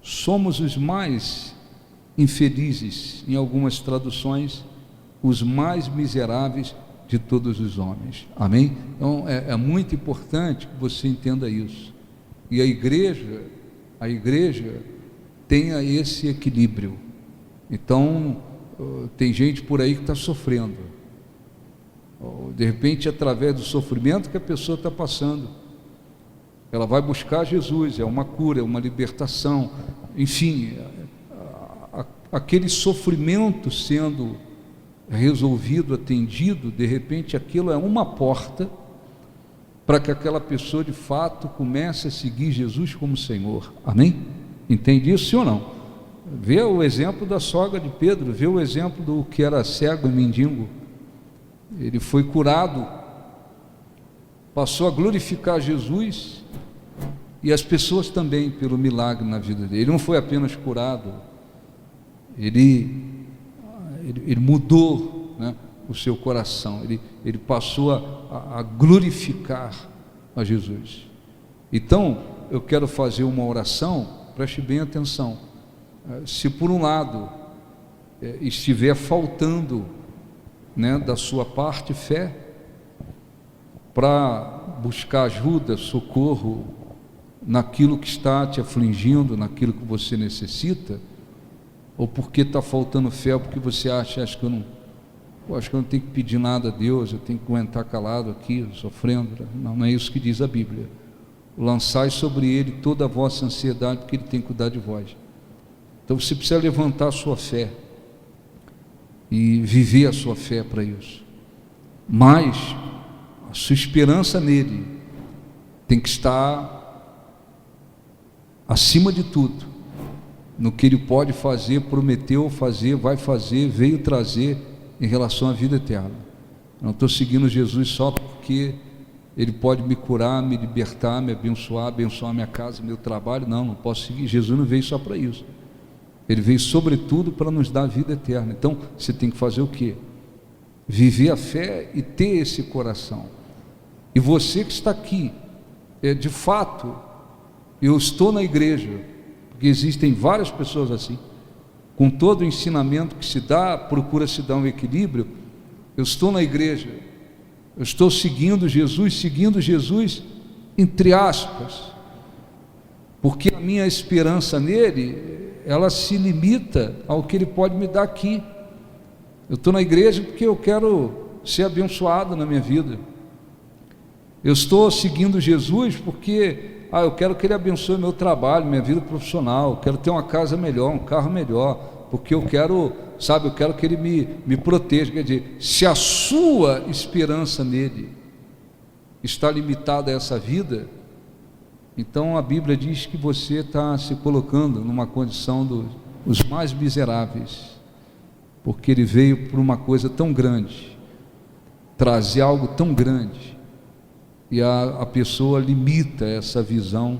somos os mais infelizes, em algumas traduções, os mais miseráveis de todos os homens. Amém? Então é muito importante que você entenda isso. E a igreja tenha esse equilíbrio. Então tem gente por aí que está sofrendo, de repente através do sofrimento que a pessoa está passando, ela vai buscar Jesus, é uma cura, é uma libertação, enfim, aquele sofrimento sendo resolvido, atendido, de repente aquilo é uma porta para que aquela pessoa de fato comece a seguir Jesus como Senhor. Amém? Entende isso, sim ou não? Vê o exemplo da sogra de Pedro, vê o exemplo do que era cego e mendigo. Ele foi curado, passou a glorificar Jesus, e as pessoas também, pelo milagre na vida dele. Ele não foi apenas curado, ele mudou, né, o seu coração, ele passou a glorificar a Jesus. Então, eu quero fazer uma oração, preste bem atenção. Se por um lado estiver faltando, né, da sua parte fé, para buscar ajuda, socorro, naquilo que está te afligindo, naquilo que você necessita, ou porque está faltando fé, ou porque você acha que acho que eu não tenho que pedir nada a Deus, eu tenho que aguentar calado aqui, sofrendo. Não é isso que diz a Bíblia. Lançai sobre ele toda a vossa ansiedade, porque ele tem que cuidar de vós. Então você precisa levantar a sua fé e viver a sua fé para isso. Mas a sua esperança nele tem que estar acima de tudo, no que ele pode fazer, prometeu fazer, vai fazer, veio trazer em relação à vida eterna. Não estou seguindo Jesus só porque ele pode me curar, me libertar, me abençoar minha casa, meu trabalho. Não posso seguir. Jesus não veio só para isso. Ele veio sobretudo para nos dar a vida eterna. Então você tem que fazer o quê? Viver a fé e ter esse coração. E você que está aqui, de fato, eu estou na igreja, porque existem várias pessoas assim, com todo o ensinamento que se dá, procura-se dar um equilíbrio. Eu estou na igreja, eu estou seguindo Jesus, entre aspas, porque a minha esperança nele, ela se limita ao que ele pode me dar aqui. Eu estou na igreja porque eu quero ser abençoado na minha vida. Eu estou seguindo Jesus porque eu quero que ele abençoe meu trabalho, minha vida profissional, eu quero ter uma casa melhor, um carro melhor, porque eu quero que ele me proteja. Quer dizer, se a sua esperança nele está limitada a essa vida, então a Bíblia diz que você está se colocando numa condição dos mais miseráveis, porque ele veio por uma coisa tão grande, trazer algo tão grande, e a pessoa limita essa visão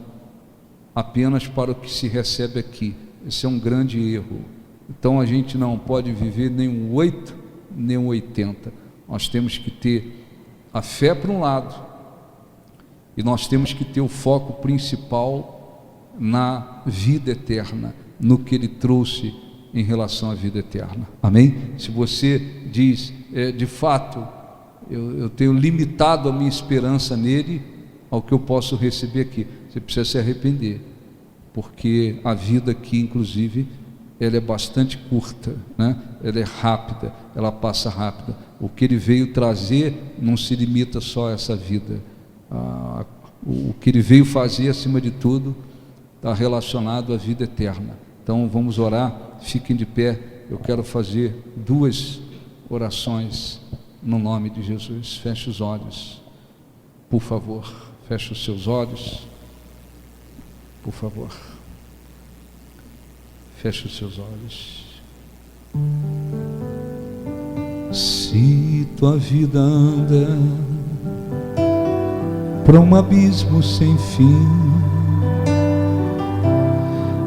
apenas para o que se recebe aqui. Esse é um grande erro. Então a gente não pode viver nem um 8, nem um 80. Nós temos que ter a fé por um lado, e nós temos que ter o foco principal na vida eterna, no que ele trouxe em relação à vida eterna. Amém? Se você diz, de fato, eu tenho limitado a minha esperança nele ao que eu posso receber aqui, você precisa se arrepender, porque a vida aqui, inclusive, ela é bastante curta, né? Ela é rápida, ela passa rápida. O que ele veio trazer não se limita só a essa vida. O que ele veio fazer, acima de tudo, está relacionado à vida eterna. Então vamos orar, fiquem de pé. Eu quero fazer 2 orações no nome de Jesus. Feche os olhos, por favor. Feche os seus olhos, por favor. Feche os seus olhos. Sim. Se tua vida anda para um abismo sem fim,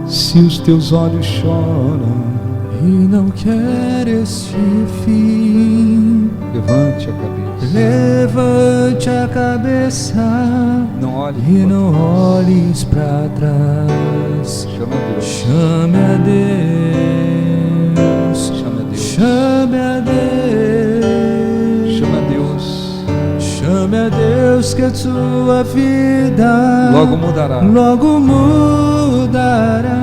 se os teus olhos choram e não queres fim, levante a cabeça. levante a cabeça, Não olhe e não olhes para trás. Chama a Deus. Chame a Deus. Chama a Deus. Chame a Deus. Chama a Deus. Chame a Deus que a tua vida Logo mudará. logo mudará.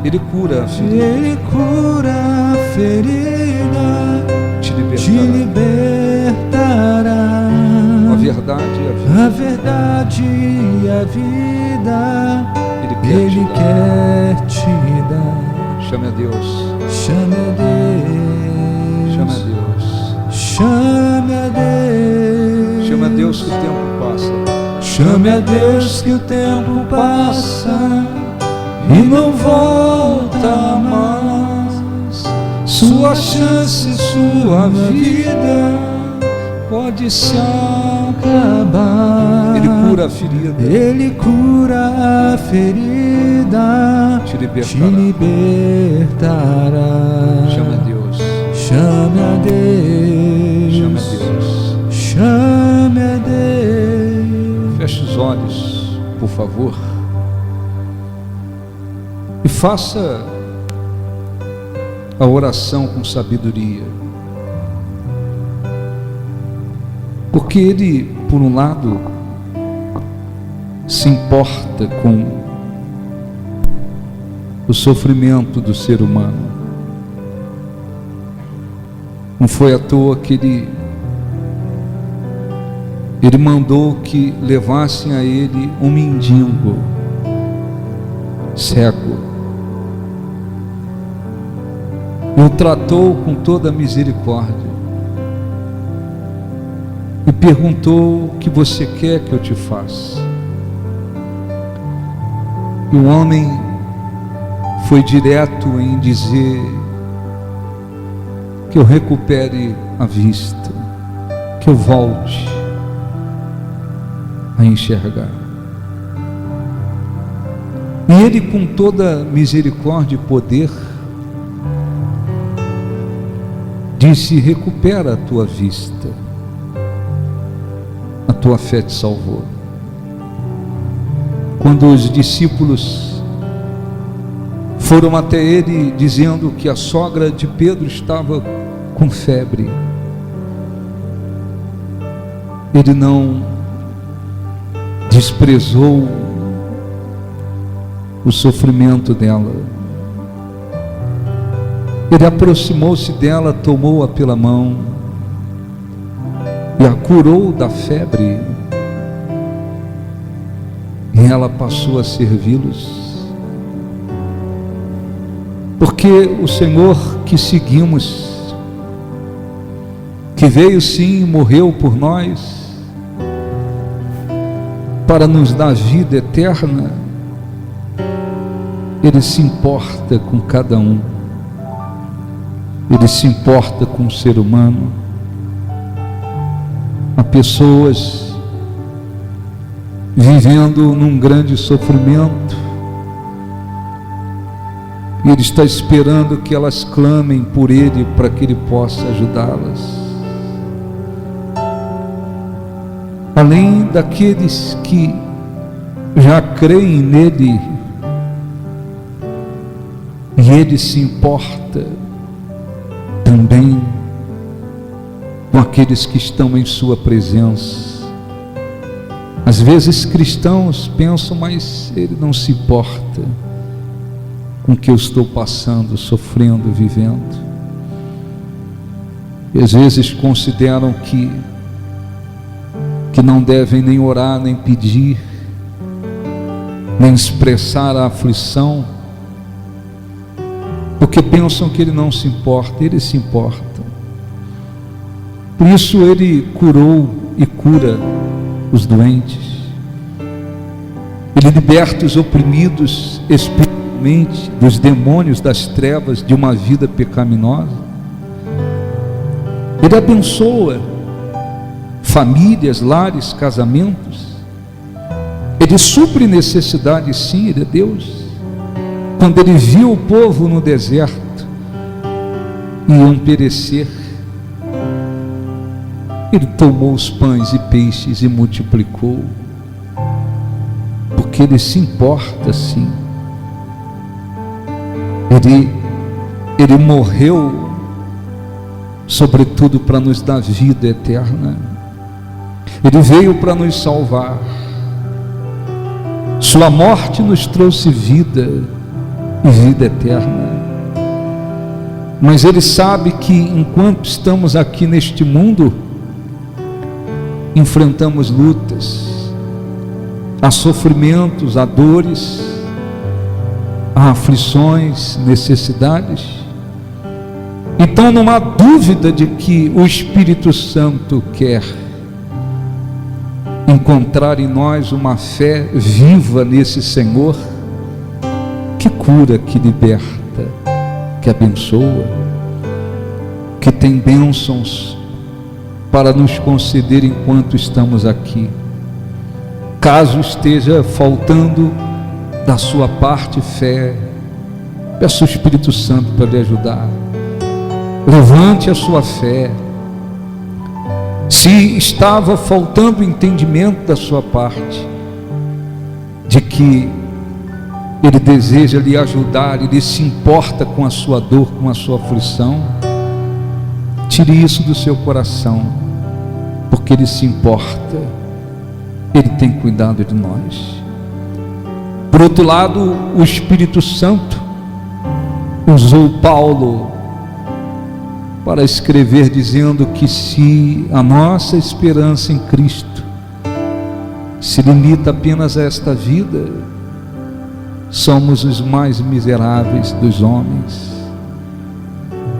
Ele cura a ferida. Ele cura a ferida, Te te libertará. libertará. A verdade e a vida. A verdade e a vida Ele quer Ele te dar. quer te dar. Chame a Deus. Chame a Deus. Chame a Deus. Chame a Deus. Chame a Deus que o tempo passa. Chame a Deus que o tempo passa e não volta mais. Sua chance, sua vida pode se acabar. Ele cura a ferida. Ele cura a ferida, Te libertará. te libertará. Chame a Deus. Chame a Deus. Chame a Deus. Chame a Deus. Feche os olhos, por favor. E faça a oração com sabedoria. Porque Ele, por um lado, se importa com o sofrimento do ser humano. Não foi à toa que Ele mandou que levassem a Ele um mendigo cego. E o tratou com toda a misericórdia. E perguntou: o que você quer que eu te faça? E o homem foi direto em dizer: que eu recupere a vista, que eu volte a enxergar. E ele, com toda misericórdia e poder, disse: recupera a tua vista, a tua fé te salvou. Quando os discípulos foram até ele dizendo que a sogra de Pedro estava com febre, ele não desprezou o sofrimento dela. Ele aproximou-se dela, tomou-a pela mão e a curou da febre, e ela passou a servi-los. Porque o Senhor que seguimos, que veio sim e morreu por nós, para nos dar vida eterna, Ele se importa com cada um. Ele se importa com o ser humano. Há pessoas vivendo num grande sofrimento, e Ele está esperando que elas clamem por Ele para que Ele possa ajudá-las. Além daqueles que já creem nele, e Ele se importa também com aqueles que estão em sua presença. Às vezes cristãos pensam: mas Ele não se importa com o que eu estou passando, sofrendo, vivendo. E às vezes consideram que não devem nem orar, nem pedir, nem expressar a aflição, porque pensam que Ele não se importa. Ele se importa. Por isso Ele curou e cura os doentes. Ele liberta os oprimidos espiritualmente dos demônios das trevas de uma vida pecaminosa. Ele Ele abençoa famílias, lares, casamentos. Ele supre necessidades, sim, Ele é Deus. Quando Ele viu o povo no deserto, iam perecer, Ele tomou os pães e peixes e multiplicou, porque Ele se importa, sim. Ele morreu, sobretudo para nos dar vida eterna. Ele veio para nos salvar. Sua morte nos trouxe vida e vida eterna. Mas Ele sabe que enquanto estamos aqui neste mundo, enfrentamos lutas, há sofrimentos, há dores, há aflições, necessidades. Então não há dúvida de que o Espírito Santo quer encontrar em nós uma fé viva nesse Senhor, que cura, que liberta, que abençoa, que tem bênçãos para nos conceder enquanto estamos aqui. Caso esteja faltando da sua parte fé, peça o Espírito Santo para lhe ajudar. Levante a sua fé. Se estava faltando entendimento da sua parte, de que Ele deseja lhe ajudar, Ele se importa com a sua dor, com a sua aflição, tire isso do seu coração, porque Ele se importa, Ele tem cuidado de nós. Por outro lado, o Espírito Santo usou Paulo para escrever dizendo que se a nossa esperança em Cristo se limita apenas a esta vida, somos os mais miseráveis dos homens.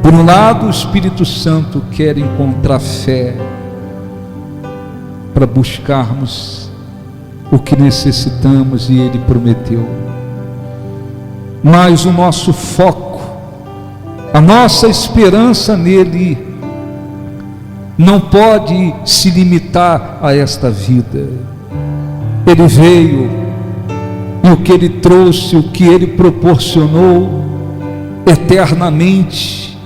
Por um lado, o Espírito Santo quer encontrar fé para buscarmos o que necessitamos, e Ele prometeu. Mas o nosso foco, a nossa esperança nele, não pode se limitar a esta vida. Ele veio, e o que Ele trouxe, o que Ele proporcionou eternamente,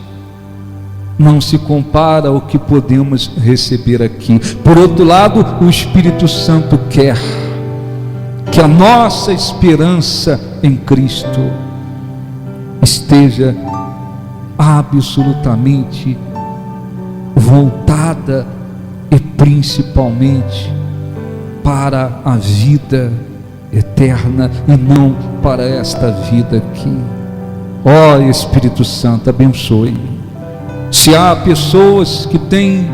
não se compara ao que podemos receber aqui. Por outro lado, o Espírito Santo quer que a nossa esperança em Cristo esteja absolutamente voltada e principalmente para a vida eterna e não para esta vida aqui. Ó Espírito Santo, abençoe. Se há pessoas que têm,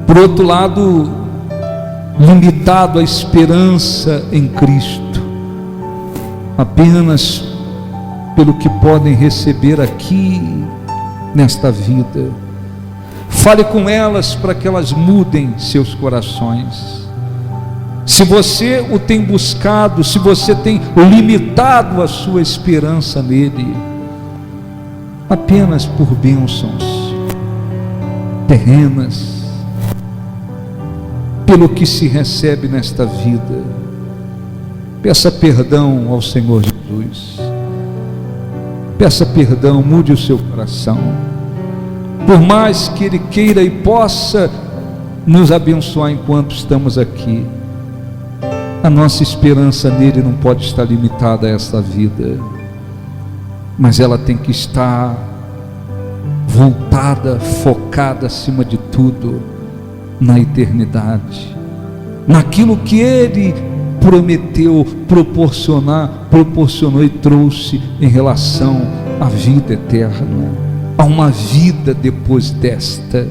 por outro lado, limitado a esperança em Cristo apenas pelo que podem receber aqui nesta vida, fale com elas para que elas mudem seus corações. Se você o tem buscado, se você tem limitado a sua esperança nele apenas por bênçãos terrenas, pelo que se recebe nesta vida, peça perdão ao Senhor Jesus. Peça perdão, mude o seu coração. Por mais que Ele queira e possa nos abençoar enquanto estamos aqui, a nossa esperança nele não pode estar limitada a esta vida, mas ela tem que estar voltada, focada acima de tudo na eternidade, naquilo que Ele prometeu proporcionou e trouxe em relação à vida eterna, a uma vida depois desta.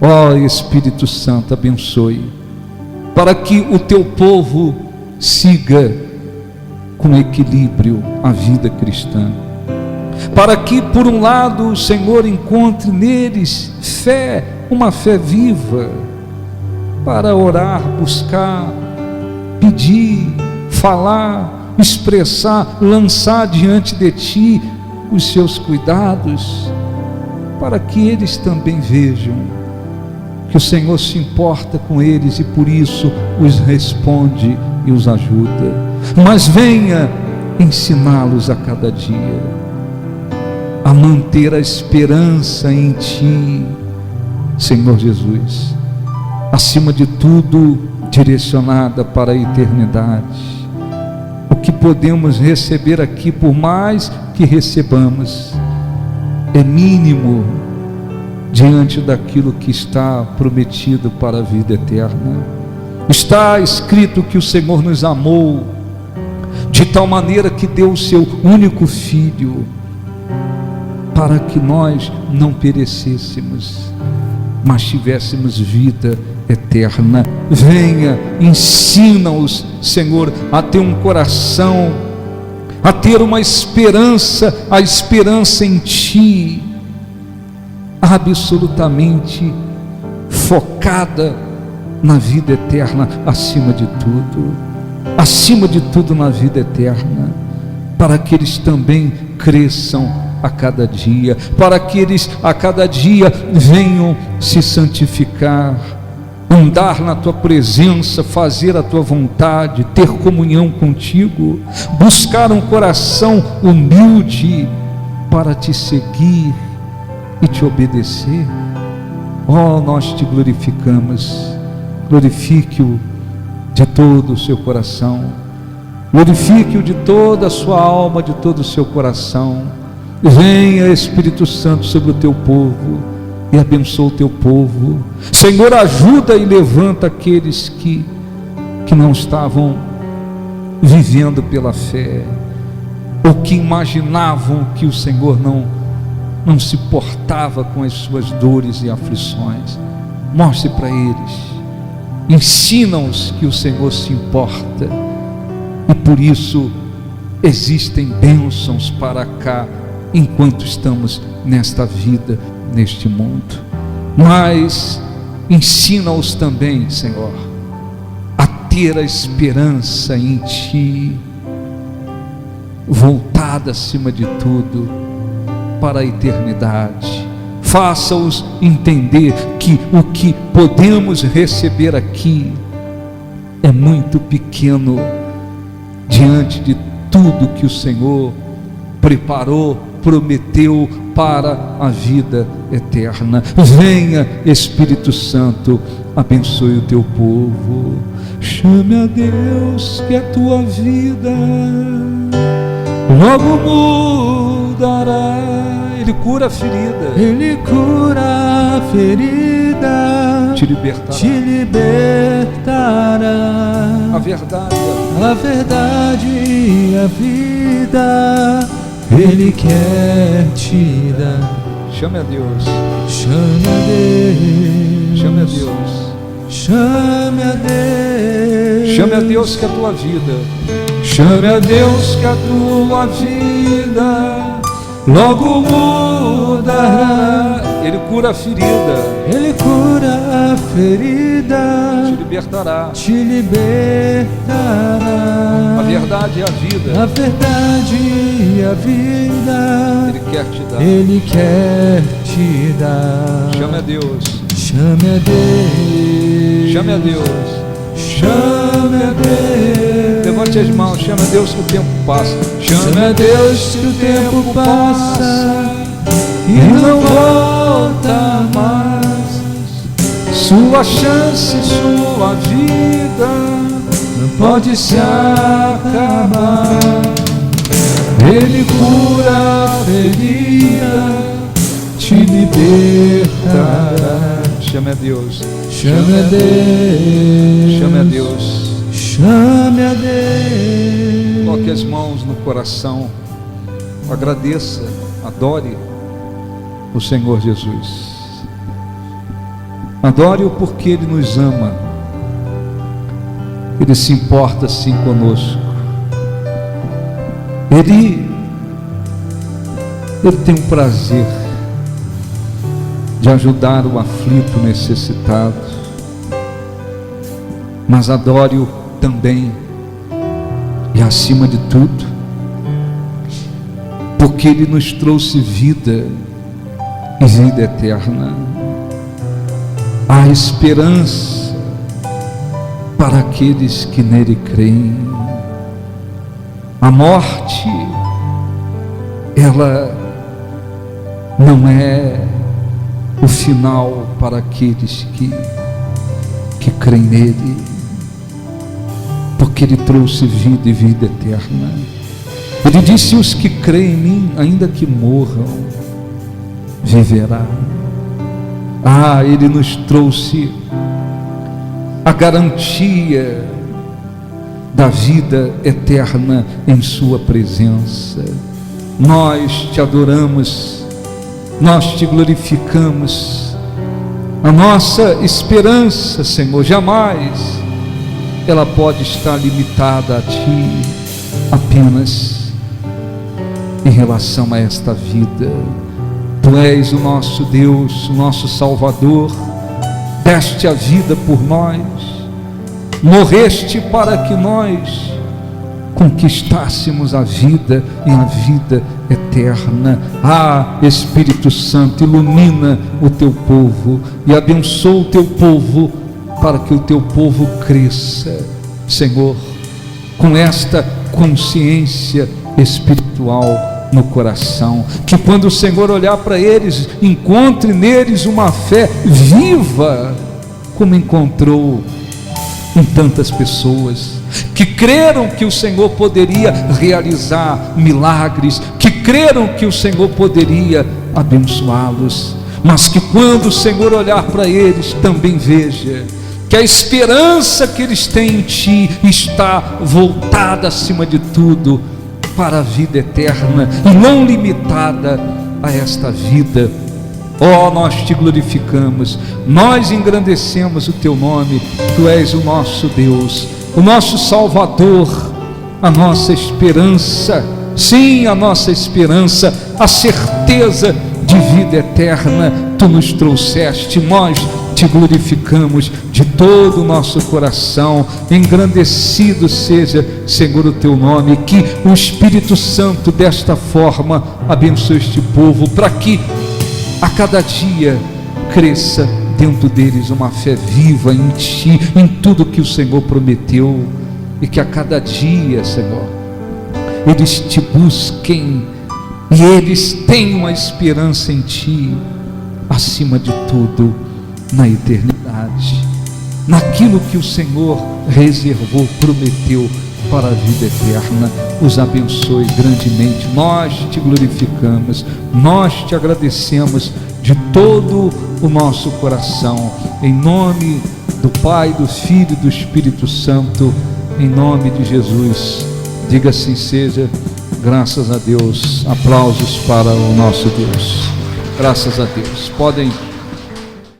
Ó Espírito Santo, abençoe, para que o teu povo siga com equilíbrio a vida cristã, para que por um lado o Senhor encontre neles fé, uma fé viva, para orar, buscar, pedir, falar, expressar, lançar diante de Ti os seus cuidados, para que eles também vejam que o Senhor se importa com eles e por isso os responde e os ajuda. Mas venha ensiná-los a cada dia a manter a esperança em Ti, Senhor Jesus, acima de tudo direcionada para a eternidade. O que podemos receber aqui, por mais que recebamos, é mínimo diante daquilo que está prometido para a vida eterna. Está escrito que o Senhor nos amou de tal maneira que deu o seu único Filho para que nós não perecêssemos, mas tivéssemos vida eterna. Venha, ensina-os, Senhor, a ter um coração, a ter uma esperança, a esperança em Ti, absolutamente focada na vida eterna, acima de tudo na vida eterna, para que eles também cresçam a cada dia, para que eles a cada dia venham se santificar, andar na Tua presença, fazer a Tua vontade, ter comunhão contigo, buscar um coração humilde para Te seguir e Te obedecer. Oh, nós Te glorificamos. Glorifique-o de todo o seu coração, glorifique-o de toda a sua alma, de todo o seu coração. Venha, Espírito Santo, sobre o Teu povo e abençoa o Teu povo. Senhor, ajuda e levanta aqueles que não estavam vivendo pela fé, ou que imaginavam que o Senhor não se portava com as suas dores e aflições. Mostre para eles, ensina-os que o Senhor se importa, e por isso existem bênçãos para cá, enquanto estamos nesta vida, neste mundo. Mas ensina-os também, Senhor, a ter a esperança em Ti, voltada acima de tudo para a eternidade. Faça-os entender que o que podemos receber aqui é muito pequeno diante de tudo que o Senhor preparou, prometeu para a vida eterna. Venha, Espírito Santo, abençoe o Teu povo. Chame a Deus, que a tua vida logo mudará. Ele cura a ferida, Ele cura a ferida, te libertará. te libertará. A verdade e a vida Ele quer te dar. chame a Deus, Chame a Deus, chame a Deus, chame a Deus, chame a Deus que a tua vida, chame a Deus que a tua vida logo mudará. Ele cura a ferida, Ele cura a ferida, te libertará. te libertará. A verdade e a vida, A verdade e a vida Ele quer te dar. Ele quer te dar. Chame a Deus, Chame a Deus, chame a Deus. chame a Deus. Levante as mãos, chame a Deus que o tempo passa. Chame a Deus que o tempo passa e não volta mais. Sua chance, sua vida Não pode se acabar. Ele cura a ferida, te libertará. Chame a Deus, Chame a Deus, chame a Deus. chame a Deus. Coloque as mãos no coração, agradeça, adore o Senhor Jesus. Adore-o porque Ele nos ama, Ele se importa sim conosco. Ele tem um prazer de ajudar o aflito, necessitado. Mas adore-o também, e acima de tudo, porque Ele nos trouxe vida e vida eterna. Há esperança para aqueles que nele creem. A morte, ela não é o final para aqueles que creem nele, porque ele trouxe vida e vida eterna. Ele disse: os que creem em mim, ainda que morram, viverá. Ele nos trouxe a garantia da vida eterna em sua presença. Nós te adoramos, nós te glorificamos. A nossa esperança, Senhor, jamais ela pode estar limitada a ti apenas em relação a esta vida. Tu és o nosso Deus, o nosso Salvador, deste a vida por nós, morreste para que nós conquistássemos a vida e a vida eterna. Espírito Santo, ilumina o teu povo e abençoa o teu povo, para que o teu povo cresça, Senhor, com esta consciência espiritual no coração, que quando o Senhor olhar para eles, encontre neles uma fé viva, como encontrou em tantas pessoas que creram que o Senhor poderia realizar milagres, que creram que o Senhor poderia abençoá-los, mas que quando o Senhor olhar para eles, também veja que a esperança que eles têm em ti está voltada acima de tudo para a vida eterna e não limitada a esta vida. Nós te glorificamos, nós engrandecemos o teu nome. Tu és o nosso Deus, o nosso Salvador, a nossa esperança, sim, a nossa esperança, a certeza de vida eterna. Tu nos trouxeste, nós te glorificamos de todo o nosso coração. Engrandecido seja, Senhor, o teu nome. Que o Espírito Santo desta forma abençoe este povo, para que a cada dia cresça dentro deles uma fé viva em ti, em tudo que o Senhor prometeu, e que a cada dia, Senhor, eles te busquem e eles tenham a esperança em ti, acima de tudo, na eternidade, naquilo que o Senhor reservou, prometeu para a vida eterna. Os abençoe grandemente. Nós te glorificamos, nós te agradecemos de todo o nosso coração, em nome do Pai, do Filho e do Espírito Santo, em nome de Jesus. Diga assim seja. Graças a Deus. Aplausos para o nosso Deus. Graças a Deus. Podem